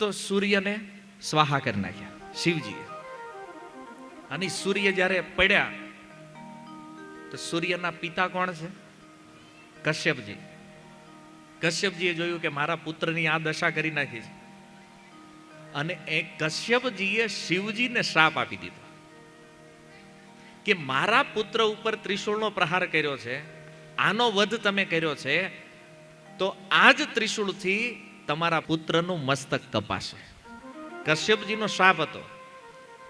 તો સૂર્યને સ્વાહા કરી નાખ્યા શિવજીએ. અને સૂર્ય જ્યારે પડ્યા તો સૂર્યના પિતા કોણ છે? કશ્યપજી. કશ્યપજીએ જોયું કે મારા પુત્રની આ દશા કરી નાખી છે, અને એ કશ્યપજીએ શિવજીને શ્રાપ આપી દીધો કે મારા પુત્ર ઉપર ત્રિશૂળનો પ્રહાર કર્યો છે, આનો વધ તમે કર્યો છે, તો આ જ ત્રિશૂળથી તમારા પુત્રનું મસ્તક કપાશે. કશ્યપજીનો શ્રાપ હતો,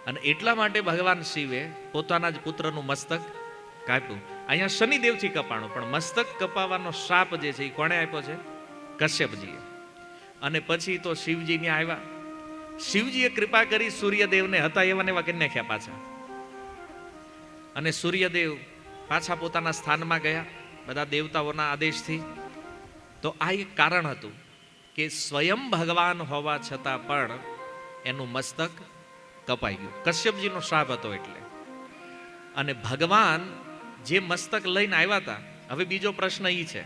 અને એટલા માટે ભગવાન શિવે પોતાના જ પુત્રનું મસ્તક કાપ્યું. અહીંયા શનિદેવથી કપાણું, પણ મસ્તક કપાવાનો શ્રાપ જે છે એ કોણે આપ્યો છે? કશ્યપજીએ. અને પછી તો શિવજીને આવ્યા. શિવજીએ કૃપા કરી સૂર્યદેવને હતા એવા ને એવા કરી નાખ્યા પાછા. અને સૂર્યદેવ પાછા પોતાના સ્થાનમાં ગયા બધા દેવતાઓના આદેશથી. તો આ એક કારણ હતું કે સ્વયં ભગવાન હોવા છતાં પણ એનું મસ્તક કપાઈ ગયું. કશ્યપજીનો શ્રાપ હતો એટલે. અને ભગવાન જે મસ્તક લઈને આવ્યા હતા, હવે બીજો પ્રશ્ન એ છે,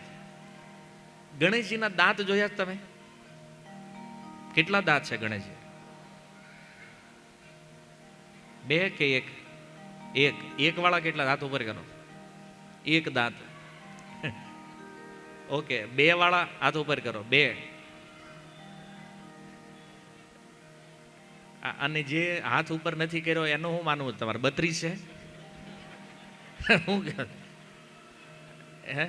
ગણેશજીના દાંત જોયા તમે? કેટલા દાંત છે ગણેશજી? બે કે એક? એક વાળા કેટલા દાંત ઉપર કરો? એક દાંત. ઓકે, બે વાળા હાથ ઉપર કરો. બે. અને જે હાથ ઉપર નથી કર્યો એનું હું માનવું તમારે? 32 છે? હું હે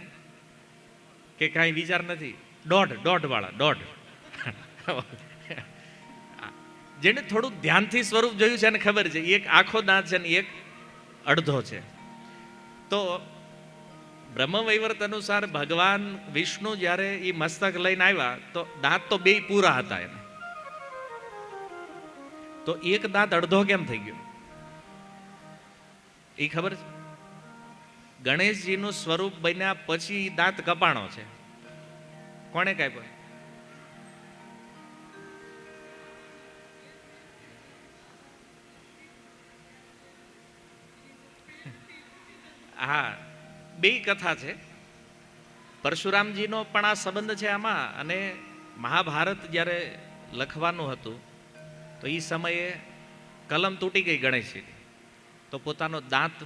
કે કાંઈ વિચાર નથી? દોઢ વાળા. દોઢ. જેને થોડુંક ધ્યાનથી સ્વરૂપ જોયું છે એને ખબર છે એક આખો દાંત છે ને એક અડધો છે. તો બ્રહ્મવૈવર્ત અનુસાર ભગવાન વિષ્ણુ જ્યારે એ મસ્તક લઈને આવ્યા તો દાંત તો બે પૂરા હતા એને. તો એક દાંત અડધો કેમ થઈ ગયો એ ખબર છે? ગણેશજીનું સ્વરૂપ બન્યા પછી દાંત કપાણો છે. કોણે કાપ્યો? હા, બે કથા છે. પરશુરામજીનો પણ આ સંબંધ છે આમાં. અને મહાભારત જ્યારે લખવાનું હતું તો એ સમયે કલમ તૂટી ગઈ ગણેશજીની, તો પોતાનો દાંત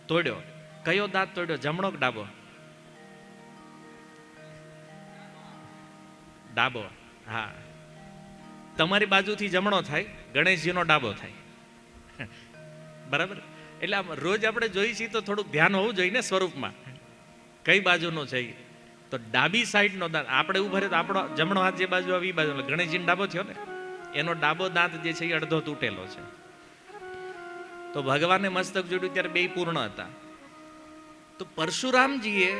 તોડ્યો. કયો દાંત તોડ્યો? જમણો કે ડાબો? ડાબો. હા, તમારી બાજુથી જમણો થાય, ગણેશજીનો ડાબો થાય. બરાબર? એટલે આમ રોજ આપણે જોઈએ છીએ તો થોડુંક ધ્યાન હોવું જોઈએ ને સ્વરૂપમાં, કઈ બાજુનું છે. તો ડાબી સાઈડનો દાંત આપણે ઉભા રહે તો આપણો જમણો હાથ જે બાજુ આવે એ બાજુ, ગણેશજીનો ડાબો થયો ને, એનો ડાબો દાંત જે છે એ અડધો તૂટેલો છે. તો ભગવાને મસ્તક જોડ્યું ત્યારે બે પૂર્ણ હતા. તો પરશુરામજીએ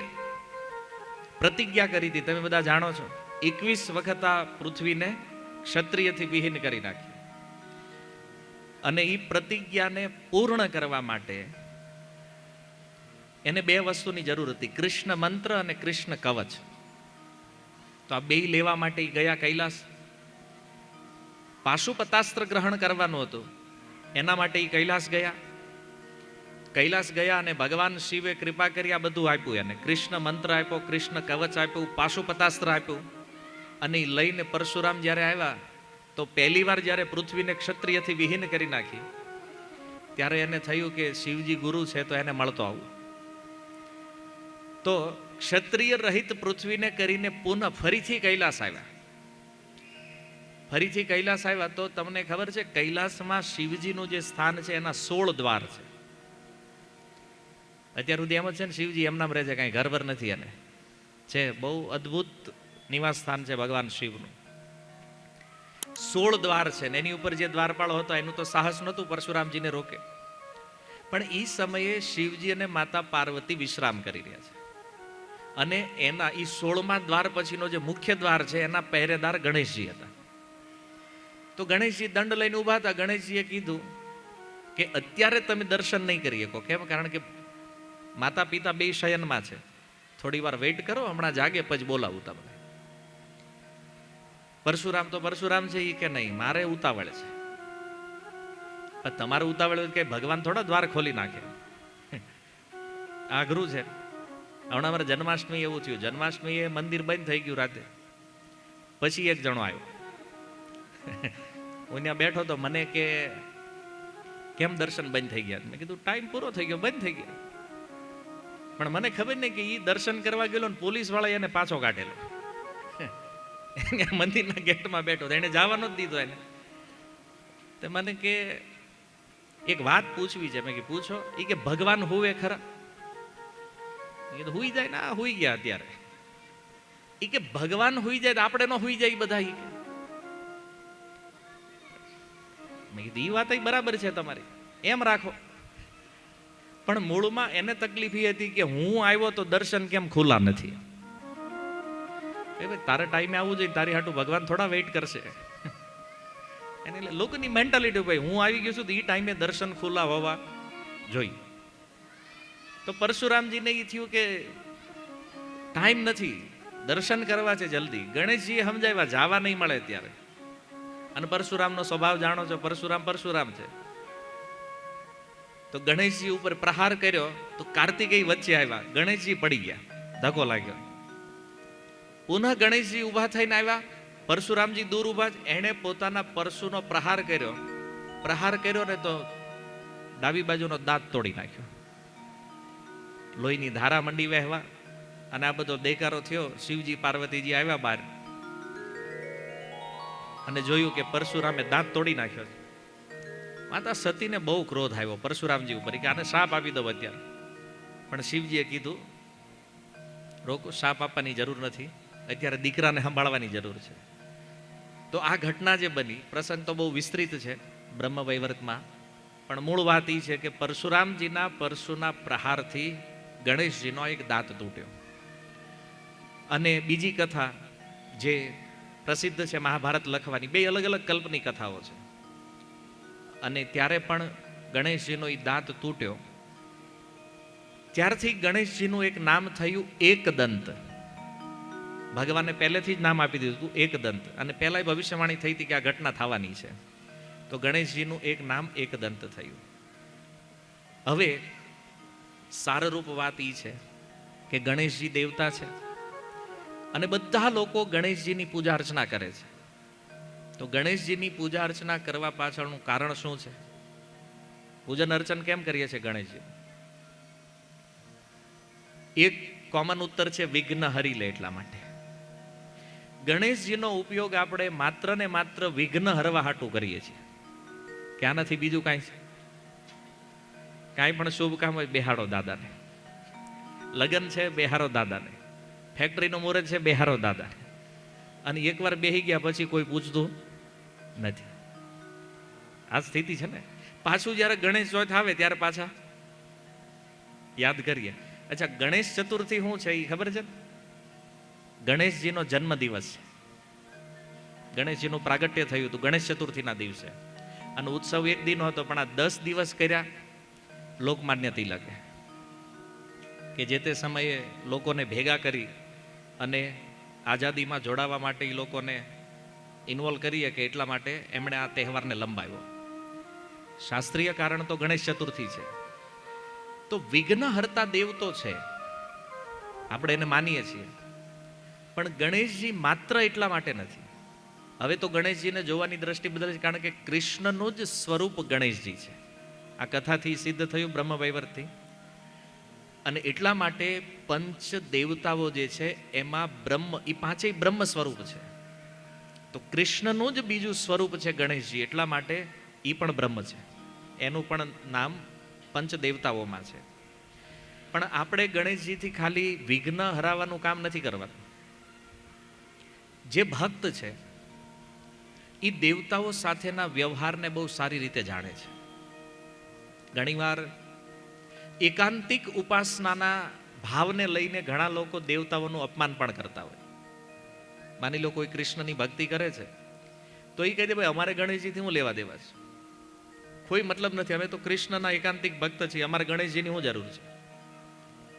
પ્રતિજ્ઞા કરી હતી, તમે બધા જાણો છો, 21 વખત આ પૃથ્વીને ક્ષત્રિયથી વિહીન કરી નાખી. અને એ પ્રતિજ્ઞાને પૂર્ણ કરવા માટે એને બે વસ્તુની જરૂર હતી, કૃષ્ણ મંત્ર અને કૃષ્ણ કવચ. તો આ બે લેવા માટે ગયા કૈલાસ. પાશુપતાસ્ત્ર ગ્રહણ કરવાનું હતું, એના માટે એ કૈલાસ ગયા. કૈલાસ ગયા અને ભગવાન શિવે કૃપા કરી આ બધું આપ્યું એને. કૃષ્ણ મંત્ર આપ્યો, કૃષ્ણ કવચ આપ્યું, પાશુપતાસ્ત્ર આપ્યું. અને એ લઈને પરશુરામ જ્યારે આવ્યા તો પહેલી વાર જ્યારે પૃથ્વીને ક્ષત્રિયથી વિહીન કરી નાખી ત્યારે એને થયું કે શિવજી ગુરુ છે તો એને મળતો આવું. તો ક્ષત્રિય રહિત પૃથ્વીને કરીને પુનઃ ફરીથી કૈલાસ આવ્યા. ફરીથી કૈલાસ આવ્યા તો તમને ખબર છે કૈલાસમાં શિવજીનું જે સ્થાન છે એના 16 દ્વાર છે. અત્યાર સુધી એમ જ છે ને, શિવજી એમનામ રહે છે, કાંઈ ઘરવર નથી. એને છે બહુ અદ્ભુત નિવાસ સ્થાન છે ભગવાન શિવનું. 16 દ્વાર છે ને એની ઉપર જે દ્વારપાળ હતો એનું તો સાહસ નહોતું પરશુરામજીને રોકે. પણ એ સમયે શિવજી અને માતા પાર્વતી વિશ્રામ કરી રહ્યા છે. અને એના એ 16મા દ્વાર પછીનો જે મુખ્ય દ્વાર છે એના પહેરેદાર ગણેશજી હતા. તો ગણેશજી દંડ લઈને ઊભા હતા. ગણેશજીએ કીધું કે અત્યારે તમે દર્શન નહીં કરી શકો. કેમ? કારણ કે માતા પિતા બે શયનમાં છે, થોડી વાર વેઇટ કરો, હમણાં જાગે પછી બોલાવું તમને. પરશુરામ તો પરશુરામ છે એ કે નહીં, મારે ઉતાવળ છે. પણ તમારે ઉતાવળ હોય કે ભગવાન થોડા દ્વાર ખોલી નાખે, આઘરું છે. હમણાં અમારે જન્માષ્ટમી એવું થયું, જન્માષ્ટમી એ મંદિર બંધ થઈ ગયું રાતે. પછી એક જણો આવ્યો, હું ત્યાં બેઠો તો મને કે કેમ દર્શન બંધ થઈ ગયા? મેં કીધું ટાઈમ પૂરો થઈ ગયો, બંધ થઈ ગયા. પણ મને ખબર નહીં કે એ દર્શન કરવા ગયેલો ને પોલીસ વાળા એને પાછો કાઢેલો. મંદિરના ગેટમાં બેઠો, એને જવાનો જ દીધો એને. તો મને કે એક વાત પૂછવી છે. મેં કે પૂછો. એ કે ભગવાન હુવે ખરા? કીધું હુઈ જાય ને, હુઈ ગયા અત્યારે. એ કે ભગવાન હુઈ જાય તો આપણે નો હુઈ જાય બધા. મેં કીધું એ વાત બરાબર છે તમારી, એમ રાખો. પણ મૂળમાં એને તકલીફ એ હતી કે હું આવ્યો તો દર્શન કેમ ખુલ્લા નથી. તારે ટાઈમે આવવું જોઈએ, તારી હાટું ભગવાન થોડા વેઇટ કરશે. એને લોકોની મેન્ટાલિટી, ભાઈ હું આવી ગયો છું તો એ ટાઈમે દર્શન ખુલ્લા હોવા જોઈએ. તો પરશુરામજીને એ થયું કે ટાઈમ નથી, દર્શન કરવા છે જલ્દી. ગણેશજીએ સમજાવ્યા જવા નહીં મળે ત્યારે. અને પરશુરામનો સ્વભાવ જાણો છો, પરશુરામ છે. તો ગણેશજી ઉપર પ્રહાર કર્યો તો કાર્તિકેય વચ્ચે આવ્યા, ગણેશજી પડી ગયા, ધક્કો લાગ્યો. પુનઃ ગણેશજી ઊભા થઈને આવ્યા, પરશુરામજી દૂર ઊભા જ. એણે પોતાના પરશુનો પ્રહાર કર્યો ને તો ડાબી બાજુનો દાંત તોડી નાખ્યો. લોહીની ધારા મંડી વહેવા અને આ બધો દેકારો થયો. શિવજી પાર્વતીજી આવ્યા બહાર અને જોયું કે પરશુરામે દાંત તોડી નાખ્યો. માતા સતીને બહુ ક્રોધ આવ્યો પરશુરામજી ઉપર કે આને શાપ આપી દો અત્યારે. પણ શિવજીએ કીધું રોકો, શાપ આપવાની જરૂર નથી, અત્યારે દીકરાને સંભાળવાની જરૂર છે. તો આ ઘટના જે બની, પ્રસંગ તો બહુ વિસ્તૃત છે બ્રહ્મ વૈવર્તમાં, પણ મૂળ વાત એ છે કે પરશુરામજીના પરશુના પ્રહારથી ગણેશજીનો એક દાંત તૂટ્યો. અને બીજી કથા જે પ્રસિદ્ધ છે મહાભારત લખવાની, બે અલગ અલગ કલ્પની કથાઓ છે. અને ત્યારે પણ ગણેશજીનો એ દાંત તૂટ્યો, ત્યારથી ગણેશજીનું એક નામ થયું એકદંત. ભગવાને પહેલેથી જ નામ આપી દીધું હતું એકદંત. અને પહેલા ભવિષ્યવાણી થઈ હતી કે આ ઘટના થવાની છે. તો ગણેશજીનું એક નામ એકદંત થયું. હવે સારરૂપ વાત એ છે કે ગણેશજી દેવતા છે અને બધા લોકો ગણેશજીની પૂજા અર્ચના કરે છે. તો ગણેશજીની પૂજા અર્ચના કરવા પાછળનું કારણ શું છે? પૂજન અર્ચન કેમ કરીએ છીએ ગણેશજી? એક કોમન ઉત્તર છે, વિઘ્ન હરી લે એટલા માટે. ગણેશજીનો ઉપયોગ આપણે માત્ર ને માત્ર વિઘ્ન હરવા હાટું કરીએ છીએ. ક્યાં નથી બીજું કાંઈ છે? કાંઈ પણ શુભ કામ હોય બેહાડો દાદાને, લગ્ન છે બેહારો દાદાને, ફેક્ટરીનો મુહૂર્ત છે બેહારો દાદાને. અને એકવાર બેહી ગયા પછી કોઈ પૂછતું નથી. આ સ્થિતિ છે ને. પાછું જ્યારે ગણેશ ચોથ આવે ત્યારે પાછા યાદ કરીએ. અચ્છા, ગણેશ ચતુર્થી શું છે એ ખબર છે? ગણેશજીનો જન્મ દિવસ છે. ગણેશજીનું પ્રાગટ્ય થયું હતું ગણેશ ચતુર્થીના દિવસે. અને ઉત્સવ એક દિન હતો, પણ આ 10 દિવસ કર્યા લોકમાન્ય તિલકે, કે જે તે સમયે લોકોને ભેગા કરી અને આઝાદીમાં જોડાવા માટે એ લોકોને ઇન્વોલ્વ કરીએ કે એટલા માટે એમણે આ તહેવારને લંબાવ્યો. શાસ્ત્રીય કારણ તો ગણેશ ચતુર્થી છે. તો વિઘ્નહર્તા દેવ તો છે, આપણે એને માનીએ છીએ, પણ ગણેશજી માત્ર એટલા માટે નથી. હવે તો ગણેશજીને જોવાની દ્રષ્ટિ બદલે છે, કારણ કે કૃષ્ણનું જ સ્વરૂપ ગણેશજી છે. આ કથાથી સિદ્ધ થયું બ્રહ્મ વૈવર્તથી. અને એટલા માટે પંચ દેવતાઓ જે છે એમાં બ્રહ્મ, એ પાંચેય બ્રહ્મ સ્વરૂપ છે. તો કૃષ્ણનું જ બીજું સ્વરૂપ છે ગણેશજી, એટલા માટે એ પણ બ્રહ્મ છે. એનું પણ નામ પંચ દેવતાઓમાં છે. પણ આપણે ગણેશજીથી ખાલી વિઘ્ન હરાવવાનું કામ નથી કરવાનું. જે ભક્ત છે એ દેવતાઓ સાથેના વ્યવહારને બહુ સારી રીતે જાણે છે. ઘણીવાર એકાંતિક ઉપાસનાના ભાવને લઈને ઘણા લોકો દેવતાઓનું અપમાન પણ કરતા હોય. માની લો કોઈ કૃષ્ણની ભક્તિ કરે છે તો એ કહી દે ભાઈ અમારે ગણેશજીથી હું લેવા દેવા છે, કોઈ મતલબ નથી, અમે તો કૃષ્ણના એકાંતિક ભક્ત છીએ, અમારે ગણેશજીની શું જરૂર છે.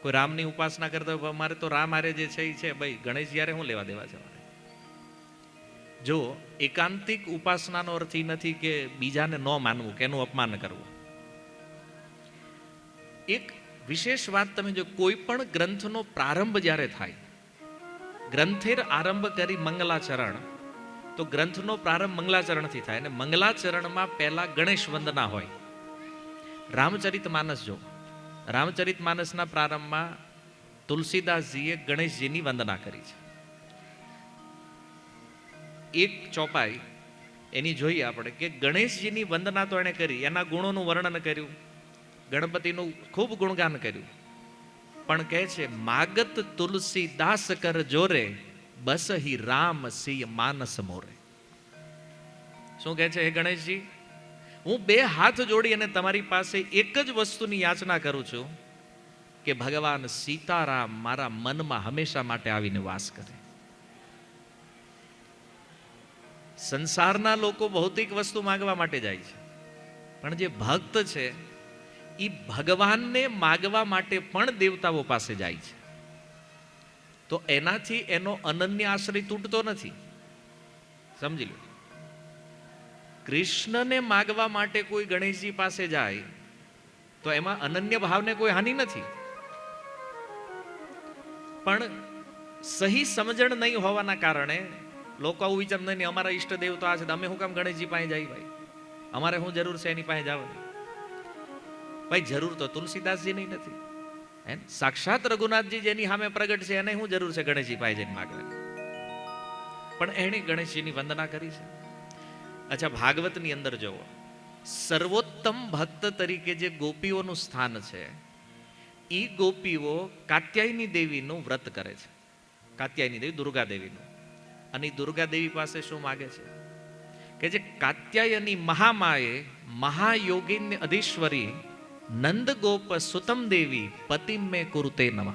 કોઈ રામની ઉપાસના કરતા હોય અમારે તો રામ હારે જે છે એ છે, ભાઈ ગણેશજી હારે શું લેવા દેવા છે અમારે. જો એકાંતિક ઉપાસનાનો અર્થ એ નથી કે બીજાને ન માનવું કે એનું અપમાન કરવું. એક વિશેષ વાત તમે જો કોઈ પણ ગ્રંથનો પ્રારંભ જ્યારે થાય, ગ્રંથેર આરંભ કરી મંગલાચરણ, તો ગ્રંથનો પ્રારંભ મંગલાચરણથી થાય અને મંગલાચરણમાં પહેલા ગણેશ વંદના હોય. રામચરિત માનસ જો, રામચરિત માનસના પ્રારંભમાં તુલસીદાસજીએ ગણેશજીની વંદના કરી છે. એક ચોપાઈ એની જોઈએ આપણે કે ગણેશજીની વંદના તો એણે કરી, એના ગુણોનું વર્ણન કર્યું, ગણપતિનું ખૂબ ગુણગાન કર્યું, પણ કહે છે માગત તુલસીદાસ કર જોરે બસહી રામ સિંહ માનસ મોરે. શું કહે છે? હે ગણેશજી, હું બે હાથ જોડી અને તમારી પાસે એક જ વસ્તુની યાચના કરું છું કે ભગવાન સીતારામ મારા મનમાં હંમેશા માટે આવીને વાસ કરે. સંસારના લોકો ભૌતિક વસ્તુ માંગવા માટે જાય છે, પણ જે ભક્ત છે એ ભગવાનને માગવા માટે પણ દેવતાઓ પાસે જાય છે. તો એનાથી એનો અનન્ય આશ્રય તૂટતો નથી. સમજી લો, કૃષ્ણને માગવા માટે કોઈ ગણેશજી પાસે જાય તો એમાં અનન્ય ભાવને કોઈ હાનિ નથી, પણ સહી સમજણ નહીં હોવાના કારણે લોકો આવું વિચાર નહીં, અમારા ઈષ્ટદેવ તો આ છે, અમે શું કામ ગણેશજી પાસે જાય? ભાઈ અમારે શું જરૂર છે એની પાસે જવાની? ભાઈ જરૂર તો તુલસીદાસજીની નથી, સાક્ષાત રઘુનાથજી જેની સામે પ્રગટ છે એને શું જરૂર છે ગણેશજી પાસે જઈને માગવાની? પણ એણે ગણેશજીની વંદના કરી છે. અચ્છા, ભાગવતની અંદર જુઓ, સર્વોત્તમ ભક્ત તરીકે જે ગોપીઓનું સ્થાન છે, એ ગોપીઓ કાત્યાયની દેવીનું વ્રત કરે છે. કાત્યાયની દેવી દુર્ગા દેવીનું. અને દુર્ગા દેવી પાસે શું માગે છે કે જે કાત્યાયની મહામાએ મહાયોગીન અધીશ્વરી નંદ ગોપ સુતમ દેવી પતિમ મે કુરુતે નમઃ.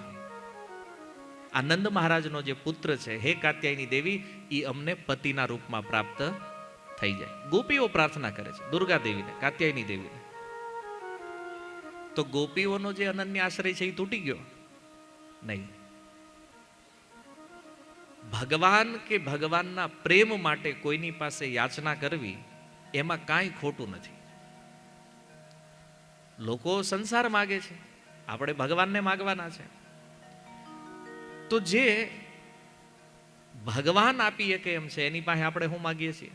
આ નંદ મહારાજનો જે પુત્ર છે, હે કાત્યાયની દેવી, એ અમને પતિના રૂપમાં પ્રાપ્ત થઈ જાય. ગોપીઓ પ્રાર્થના કરે છે દુર્ગા દેવીને, કાત્યાયની દેવીને. તો ગોપીઓનો જે અનન્ય આશ્રય છે એ તૂટી ગયો નહીં. ભગવાન કે ભગવાનના પ્રેમ માટે કોઈની પાસે યાચના કરવી એમાં કાંઈ ખોટું નથી. લોકો સંસાર માગે છે, આપણે ભગવાનને માગવાના છે. તો જે ભગવાન આપી શકે એમ છે એની પાસે આપણે શું માગીએ છીએ?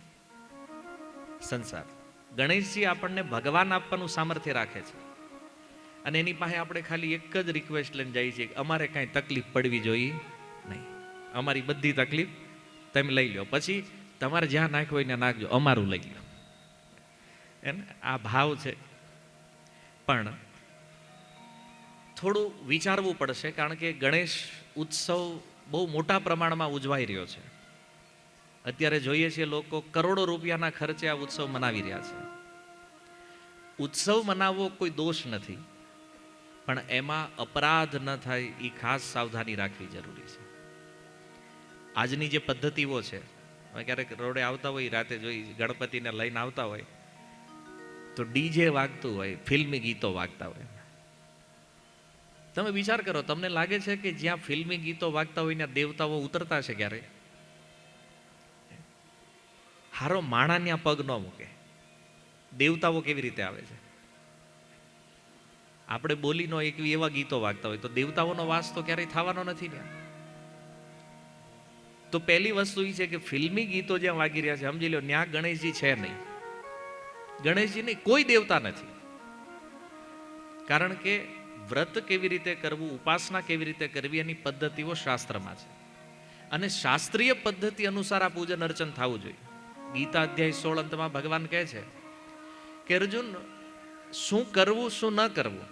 સંસાર. ગણેશજી આપણને ભગવાન આપવાનું સામર્થ્ય રાખે છે અને એની પાસે આપણે ખાલી એક જ રિક્વેસ્ટ લઈને જઈએ છીએ, અમારે કાંઈ તકલીફ પડવી જોઈએ નહીં, અમારી બધી તકલીફ તમે લઈ લો, પછી તમારે જ્યાં નાખવું હોય ત્યાં નાખજો, અમારું લઈ લો. એને આ ભાવ છે. પણ થોડું વિચારવું પડશે, કારણ કે ગણેશ ઉત્સવ બહુ મોટા પ્રમાણમાં ઉજવાઈ રહ્યો છે. અત્યારે જોઈએ છીએ લોકો કરોડો રૂપિયાના ખર્ચે આ ઉત્સવ મનાવી રહ્યા છે. ઉત્સવ મનાવવો કોઈ દોષ નથી, પણ એમાં અપરાધ ન થાય એ ખાસ સાવધાની રાખવી જરૂરી છે. આજની જે પદ્ધતિઓ છે, હવે ક્યારેક રોડે આવતા હોય, રાતે જોઈ ગણપતિને લઈને આવતા હોય તો ડીજે વાગતું હોય, ફિલ્મી ગીતો વાગતા હોય. તમે વિચાર કરો, તમને લાગે છે કે જ્યાં ફિલ્મી ગીતો વાગતા હોય ત્યાં દેવતાઓ ઉતરતા છે ક્યારે? હારો માણા ત્યાં પગ ન મૂકે, દેવતાઓ કેવી રીતે આવે છે? આપણે બોલીનો એક એવા ગીતો વાગતા હોય તો દેવતાઓનો વાસ તો ક્યારેય થવાનો નથી ત્યાં. તો પહેલી વસ્તુ એ છે કે ફિલ્મી ગીતો જ્યાં વાગી રહ્યા છે, સમજી લો ત્યાં ગણેશજી છે નહીં. ગણેશજી નહીં, કોઈ દેવતા નથી. કારણ કે વ્રત કેવી રીતે કરવું, ઉપાસના કેવી રીતે કરવી, એની પદ્ધતિઓ શાસ્ત્રમાં છે અને શાસ્ત્રીય પદ્ધતિ અનુસાર આ પૂજન અર્ચન થવું જોઈએ. ગીતા અધ્યાય 16 અંતમાં ભગવાન કહે છે કે અર્જુન, શું કરવું શું ન કરવું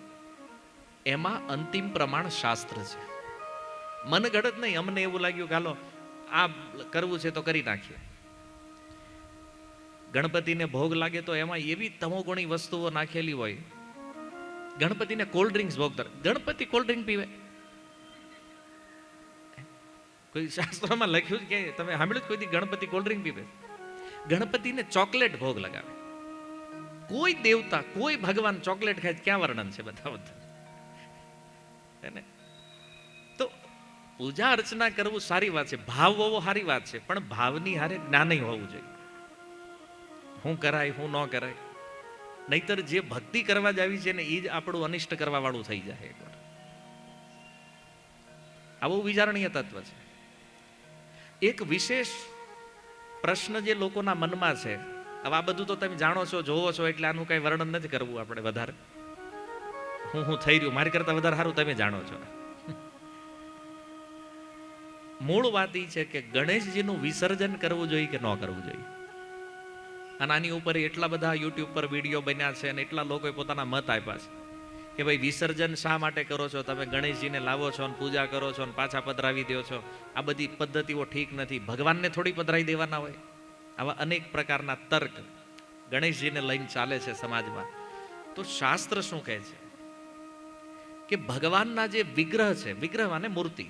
એમાં અંતિમ પ્રમાણ શાસ્ત્ર છે, મનગઢત નહીં. અમને એવું લાગ્યું કે હાલો આ કરવું છે તો કરી નાખીએ. ગણપતિને ભોગ લાગે તો એમાં એવી તમોગુણી વસ્તુઓ નાખેલી હોય. ગણપતિને કોલ્ડ ડ્રિંક્સ ભોગ ધરે, ગણપતિ કોલ્ડ ડ્રિંક પીવે? કોઈ શાસ્ત્રોમાં લખ્યું છે કે તમે સાંભળ્યું કોઈ દી ગણપતિ કોલ્ડ ડ્રિંક પીવે? ગણપતિને ચોકલેટ ભોગ લગાવે. કોઈ દેવતા, કોઈ ભગવાન ચોકલેટ ખાય ક્યાં વર્ણન છે? બતાવો તો પૂજા અર્ચના કરવું સારી વાત છે, ભાવ હોવો સારી વાત છે, પણ ભાવની હારે જ્ઞાન હોવું જોઈએ. હું કરાય, હું ન કરાય. નહીતર જે ભક્તિ કરવા જ આવી છે ને એ જ આપણું અનિષ્ટ કરવા વાળું થઈ જાય. એકવાર આવું વિચારણીય તત્વ છે. એક વિશેષ પ્રશ્ન જે લોકોના મનમાં છે, હવે આ બધું તો તમે જાણો છો, જોવો છો, એટલે આનું કઈ વર્ણન નથી કરવું આપણે વધારે. હું થઈ રહ્યું મારી કરતા વધારે સારું તમે જાણો છો. મૂળ વાત એ છે કે ગણેશજીનું વિસર્જન કરવું જોઈએ કે ન કરવું જોઈએ. અને આની ઉપર એટલા બધા યુટ્યુબ પર વિડીયો બન્યા છે અને એટલા લોકોએ પોતાના મત આપ્યા છે કે ભાઈ વિસર્જન શા માટે કરો છો તમે? ગણેશજીને લાવો છો અને પૂજા કરો છો અને પાછા પધરાવી દો છો. આ બધી પદ્ધતિઓ ઠીક નથી. ભગવાનને થોડી પધરાવી દેવાના હોય. આવા અનેક પ્રકારના તર્ક ગણેશજીને લઈને ચાલે છે સમાજમાં. તો શાસ્ત્ર શું કહે છે કે ભગવાનના જે વિગ્રહ છે, વિગ્રહ અને મૂર્તિ,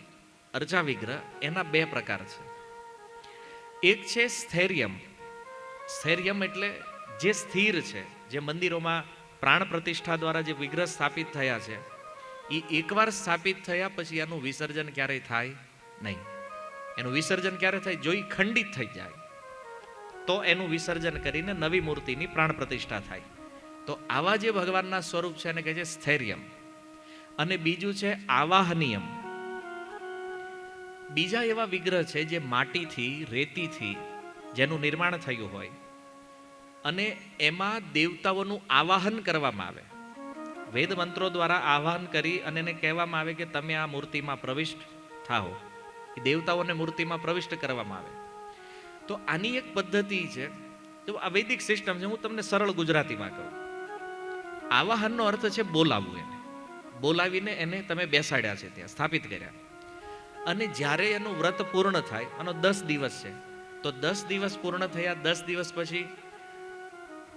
અર્ચા વિગ્રહ, એના બે પ્રકાર છે. એક છે સ્થૈર્યમ. સ્થૈર્યમ એટલે જે સ્થિર છે, જે મંદિરોમાં પ્રાણ પ્રતિષ્ઠા દ્વારા જે વિગ્રહ સ્થાપિત થયા છે એ એકવાર સ્થાપિત થયા પછી એનું વિસર્જન ક્યારેય થાય નહીં. એનું વિસર્જન ક્યારે થાય? જો એ ખંડિત થઈ જાય તો એનું વિસર્જન કરીને નવી મૂર્તિની પ્રાણ પ્રતિષ્ઠા થાય. તો આવા જે ભગવાનના સ્વરૂપ છે એને કહે છે સ્થૈર્યમ. અને બીજું છે આવાહનીયમ. બીજા એવા વિગ્રહ છે જે માટીથી, રેતીથી જેનું નિર્માણ થયું હોય અને એમાં દેવતાઓનું આવાહન કરવામાં આવે. વેદ મંત્રો દ્વારા આવાહન કરી અને એને કહેવામાં આવે કે તમે આ મૂર્તિમાં પ્રવિષ્ટ થાઓ. એ દેવતાઓને મૂર્તિમાં પ્રવિષ્ટ કરવામાં આવે. તો આની એક પદ્ધતિ છે, તો આ વૈદિક સિસ્ટમ છે. હું તમને સરળ ગુજરાતીમાં કહું. આવાહનનો અર્થ છે બોલાવવું. એને બોલાવીને એને તમે બેસાડ્યા છે, ત્યાં સ્થાપિત કર્યા. અને જ્યારે એનું વ્રત પૂર્ણ થાય, આનો 10 દિવસ છે, તો 10 દિવસ પૂર્ણ થયા, 10 દિવસ પછી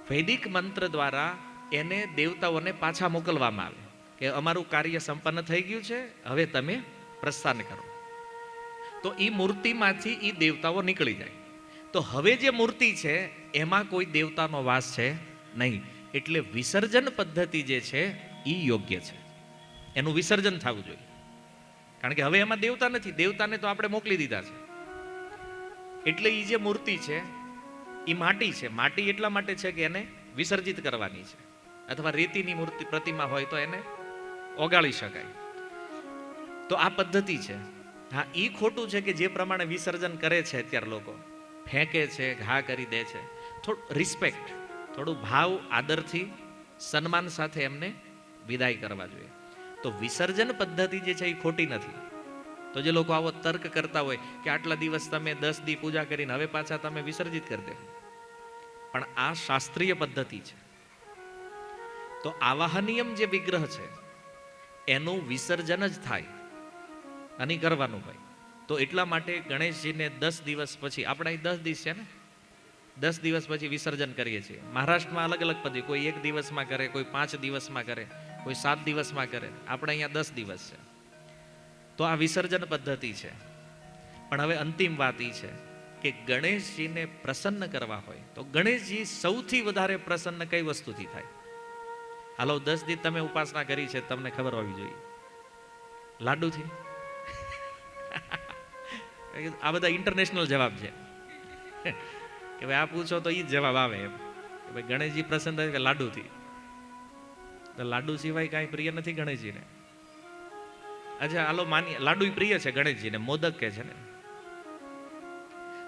વૈદિક મંત્ર દ્વારા એને દેવતાઓને પાછા મોકલવામાં આવે કે અમારું કાર્ય સંપન્ન થઈ ગયું છે, હવે તમે પ્રસ્થાન કરો. તો એ મૂર્તિમાંથી એ દેવતાઓ નીકળી જાય. તો હવે જે મૂર્તિ છે એમાં કોઈ દેવતાનો વાસ છે નહીં. એટલે વિસર્જન પદ્ધતિ જે છે એ યોગ્ય છે. એનું વિસર્જન થવું જોઈએ. કારણ કે હવે એમાં દેવતા નથી. દેવતાને તો આપણે મોકલી દીધા છે. એટલે એ જે મૂર્તિ છે એ માટી છે. માટી એટલા માટે છે કે એને વિસર્જિત કરવાની છે. અથવા રેતીની મૂર્તિ પ્રતિમા હોય તો એને ઓગાળી શકાય. તો આ પદ્ધતિ છે. હા, એ ખોટું છે કે જે પ્રમાણે વિસર્જન કરે છે અત્યારે લોકો, ફેંકે છે, ઘા કરી દે છે. થોડું રિસ્પેક્ટ, થોડું ભાવ, આદરથી, સન્માન સાથે એમને વિદાય કરવા જોઈએ. તો વિસર્જન પદ્ધતિ જે છે એ ખોટી નથી. તો જે લોકો આવો તર્ક કરતા હોય કે આટલા દિવસ તમે 10 દી પૂજા કરીને હવે પાછા તમે વિસર્જિત કરી દે, પણ આ શાસ્ત્રીય પદ્ધતિ છે. તો આવાહનીયમ જે વિગ્રહ છે એનું વિસર્જન જ થાય અને કરવાનું હોય. તો એટલા માટે ગણેશજીને 10 દિવસ પછી, આપણે અહીં 10 દિવસ છે ને, 10 દિવસ પછી વિસર્જન કરીએ છીએ. મહારાષ્ટ્રમાં અલગ અલગ પદ્ધતિ, કોઈ 1 દિવસમાં કરે, કોઈ 5 દિવસમાં કરે, કોઈ 7 દિવસમાં કરે. આપણે અહીંયા 10 દિવસ છે. તો આ વિસર્જન પદ્ધતિ છે. પણ હવે અંતિમ વાત એ છે કે ગણેશજીને પ્રસન્ન કરવા હોય તો ગણેશજી સૌથી વધારે પ્રસન્ન કઈ વસ્તુથી થાય? હાલો, 10 દિવસ તમે ઉપાસના કરી છે, તમને ખબર હોવી જોઈએ. લાડુથી? આ બધા ઇન્ટરનેશનલ જવાબ છે કે ભાઈ આ પૂછો તો એ જ જવાબ આવે એમ કે ભાઈ ગણેશજી પ્રસન્ન થાય કે લાડુથી. તો લાડુ સિવાય કાંઈ પ્રિય નથી ગણેશજીને. અચ્છા, હાલો માની લાડુ પ્રિય છે ગણેશજીને, મોદક કે છે ને.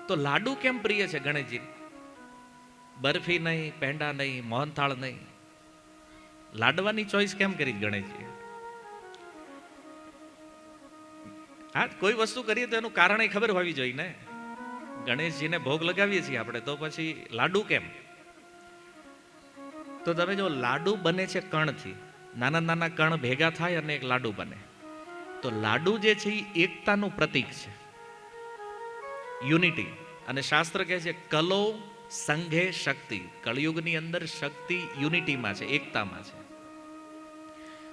તો લાડુ કેમ પ્રિય છે ગણેશજી? બરફી નહીં, પેંડા નહીં, મોહનથાળ નહીં, લાડવાની ચોઈસ કેમ કરી ગણેશજી? હા, કોઈ વસ્તુ કરીએ તો એનું કારણ ખબર હોવી જોઈએ ને. ગણેશજીને ભોગ લગાવીએ છીએ આપણે, તો પછી લાડુ કેમ? તો તમે જો, લાડુ બને છે કણથી. નાના નાના કણ ભેગા થાય અને એક લાડુ બને. તો લાડુ જે છે એ એકતાનું પ્રતીક છે, યુનિટી. અને શાસ્ત્ર કહે છે કલો સંઘે શક્તિ. કળયુગની અંદર શક્તિ યુનિટીમાં છે, એકતામાં છે.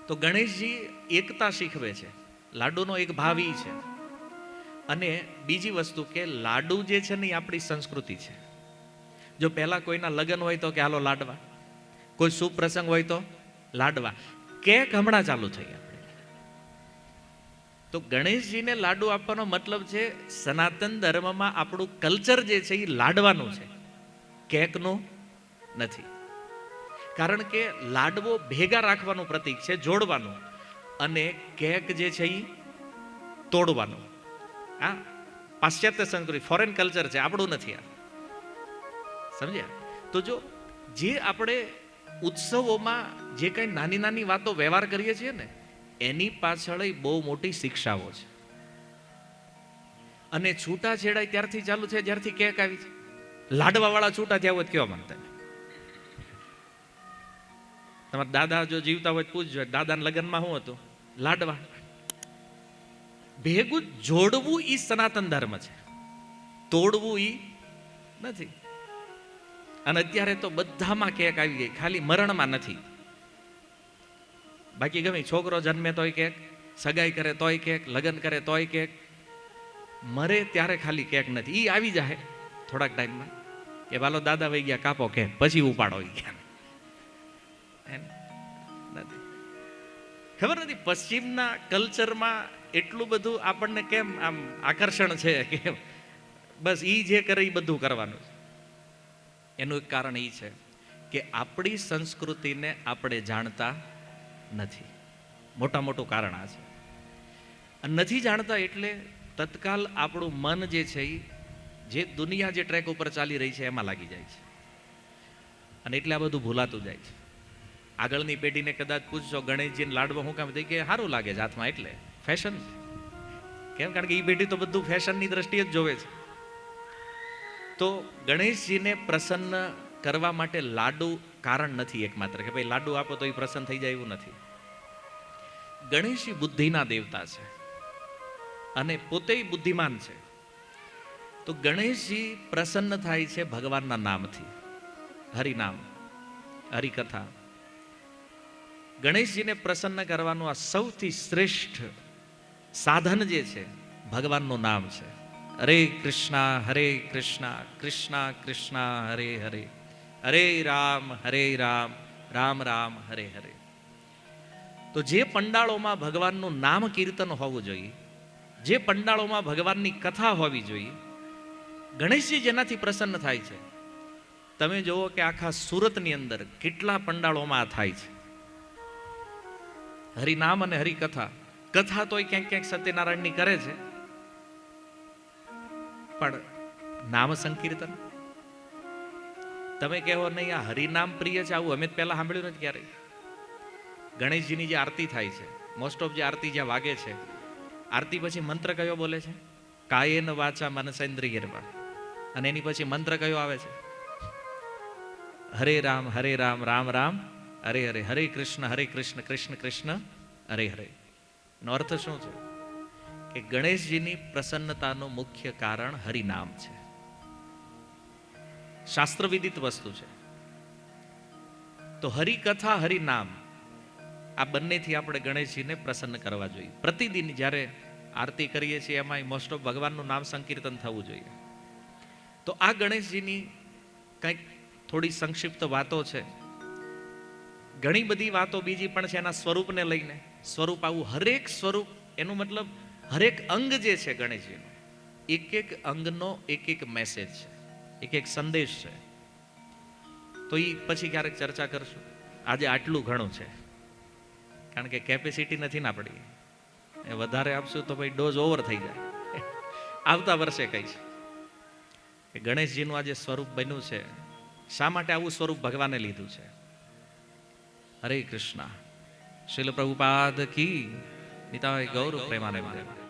તો ગણેશજી એકતા શીખવે છે. લાડુનો એક ભાવ ઈ છે અને બીજી વસ્તુ કે લાડુ જે છે ને એ આપણી સંસ્કૃતિ છે. જો પહેલા કોઈના લગ્ન હોય તો કે હાલો લાડવા, કોઈ શુભ પ્રસંગ હોય તો લાડવા, કેક હમણાં ચાલુ થઈ આપણે. તો ગણેશજીને લાડુ આપવાનો મતલબ છે સનાતન ધર્મમાં આપણું કલ્ચર જે છે એ લાડવાનું છે, કેકનું નથી. કારણ કે લાડવો ભેગા રાખવાનું પ્રતીક છે, જોડવાનું, અને કેક જે છે એ તોડવાનું. હા, પાશ્ચાત્ય સંસ્કૃતિ, ફોરેન કલ્ચર છે, આપણું નથી આ. સમજ્યા? તો જો જે આપણે ઉત્સવોમાં જે કંઈ નાની નાની વાતો વ્યવહાર કરીએ છીએ ને, એની પાછળ બહુ મોટી શિક્ષાઓ છે. અને છૂટાછેડા ત્યારથી ચાલુ છે જ્યારથી કેક આવી છે. લાડવા વાળા છૂટા થયા હોય કેવા માનતા? તમારા દાદા જો જીવતા હોય પૂછજો, દાદાના લગ્નમાં શું હતું? લાડવા. ભેગું જોડવું ઈ સનાતન ધર્મ છે, તોડવું ઈ નથી. અને અત્યારે તો બધામાં કેક આવી ગઈ, ખાલી મરણમાં નથી. બાકી ગમે છોકરો જન્મે તોય કેક, સગાઈ કરે તોય કેક, લગ્ન કરે તોય કેક, મરે ત્યારે ખાલી કેક નથી. ઈ આવી જાય થોડાક ટાઈમમાં કે વાલો દાદા વહી ગયા, કાપો કેક, પછી ઉપાડો ગયા. નથી ખબર નથી પશ્ચિમના કલ્ચરમાં એટલું બધું આપણને કેમ આમ આકર્ષણ છે કે બસ ઈ જે કરે એ બધું કરવાનું છે. એનું એક કારણ એ છે કે આપણી સંસ્કૃતિને આપણે જાણતા નથી. મોટું કારણ આ છે. નથી જાણતા એટલે તત્કાલ આપણું મન જે છે એ જે દુનિયા જે ટ્રેક ઉપર ચાલી રહી છે એમાં લાગી જાય છે, અને એટલે આ બધું ભૂલાતું જાય છે. આગળની પેઢીને કદાચ પૂછશો ગણેશજીને લાડવા હું કામ થઈ કે સારું લાગે છે હાથમાં, એટલે ફેશન. કેમ? કારણ કે એ પેઢી તો બધું ફેશનની દ્રષ્ટિએ જ જોવે છે. તો ગણેશજીને પ્રસન્ન કરવા માટે લાડુ કારણ નથી એકમાત્ર કે ભાઈ લાડુ આપો તો એ પ્રસન્ન થઈ જાય, એવું નથી. ગણેશજી બુદ્ધિના દેવતા છે અને પોતે બુદ્ધિમાન છે. તો ગણેશજી પ્રસન્ન થાય છે ભગવાનના નામથી, હરિનામ, હરિકથા. ગણેશજીને પ્રસન્ન કરવાનું આ સૌથી શ્રેષ્ઠ સાધન જે છે ભગવાનનું નામ છે. હરે કૃષ્ણ કૃષ્ણ કૃષ્ણ હરે હરે, હરે રામ રામ રામ હરે હરે. તો જે પંડાળોમાં ભગવાનનું નામ કીર્તન હોવું જોઈએ, જે પંડાળોમાં ભગવાનની કથા હોવી જોઈએ, ગણેશજી જેનાથી પ્રસન્ન થાય છે. તમે જુઓ કે આખા સુરતની અંદર કેટલા પંડાળોમાં આ થાય છે. હરિનામ અને હરિકથા. કથા તો ક્યાંક ક્યાંક સત્યનારાયણની કરે છે, પણ નામ સંકીર્તન તમે કહેવો નહીં આ હરિનામ પ્રિય છે, આવું અમે પહેલા સાંભળ્યું નથી ક્યારેય. ગણેશજીની જે આરતી થાય છે, મોસ્ટ ઓફ જે આરતી જ્યાં વાગે છે, આરતી પછી મંત્ર કયો બોલે છે? કાયેન વાચા મનસેન્દ્રિયર્વા. અને એની પછી મંત્ર કયો આવે છે? હરે રામ રામ રામ હરે હરે, હરે કૃષ્ણ કૃષ્ણ કૃષ્ણ હરે હરે. એનો અર્થ શું છે? કે ગણેશજીની પ્રસન્નતાનું મુખ્ય કારણ હરિનામ છે. શાસ્ત્ર વિદિત વસ્તુ છે. તો હરિકથા, હરિનામ, આ બંનેથી આપણે ગણેશજીને પ્રસન્ન કરવા જોઈએ. પ્રતિદિન જ્યારે આરતી કરીએ છીએ એમાં મોસ્ટ ઓફ ભગવાનનું નામ સંકીર્તન થવું જોઈએ. તો આ ગણેશજીની કંઈક થોડી સંક્ષિપ્ત વાતો છે. ઘણી બધી વાતો બીજી પણ છે એના સ્વરૂપને લઈને. સ્વરૂપ આવું હરેક સ્વરૂપ, એનું મતલબ હરેક અંગ જે છે ગણેશજીનું, એક એક અંગનો એક એક મેસેજ છે, એક એક સંદેશ છે. તો એ પછી ક્યારેક ચર્ચા કરશું. આજે આટલું ઘણું છે, કારણ કે કેપેસિટી નથી ને આપણી. એ વધારે આપશું તો ભાઈ ડોઝ ઓવર થઈ જાય. આવતા વર્ષે કહીશ કે ગણેશજીનું આ જે સ્વરૂપ બન્યું છે, શા માટે આવું સ્વરૂપ ભગવાને લીધું છે. હરે કૃષ્ણ. શીલ પ્રભુપાદ કી. નિતાય ગૌર પ્રેમાનંદ.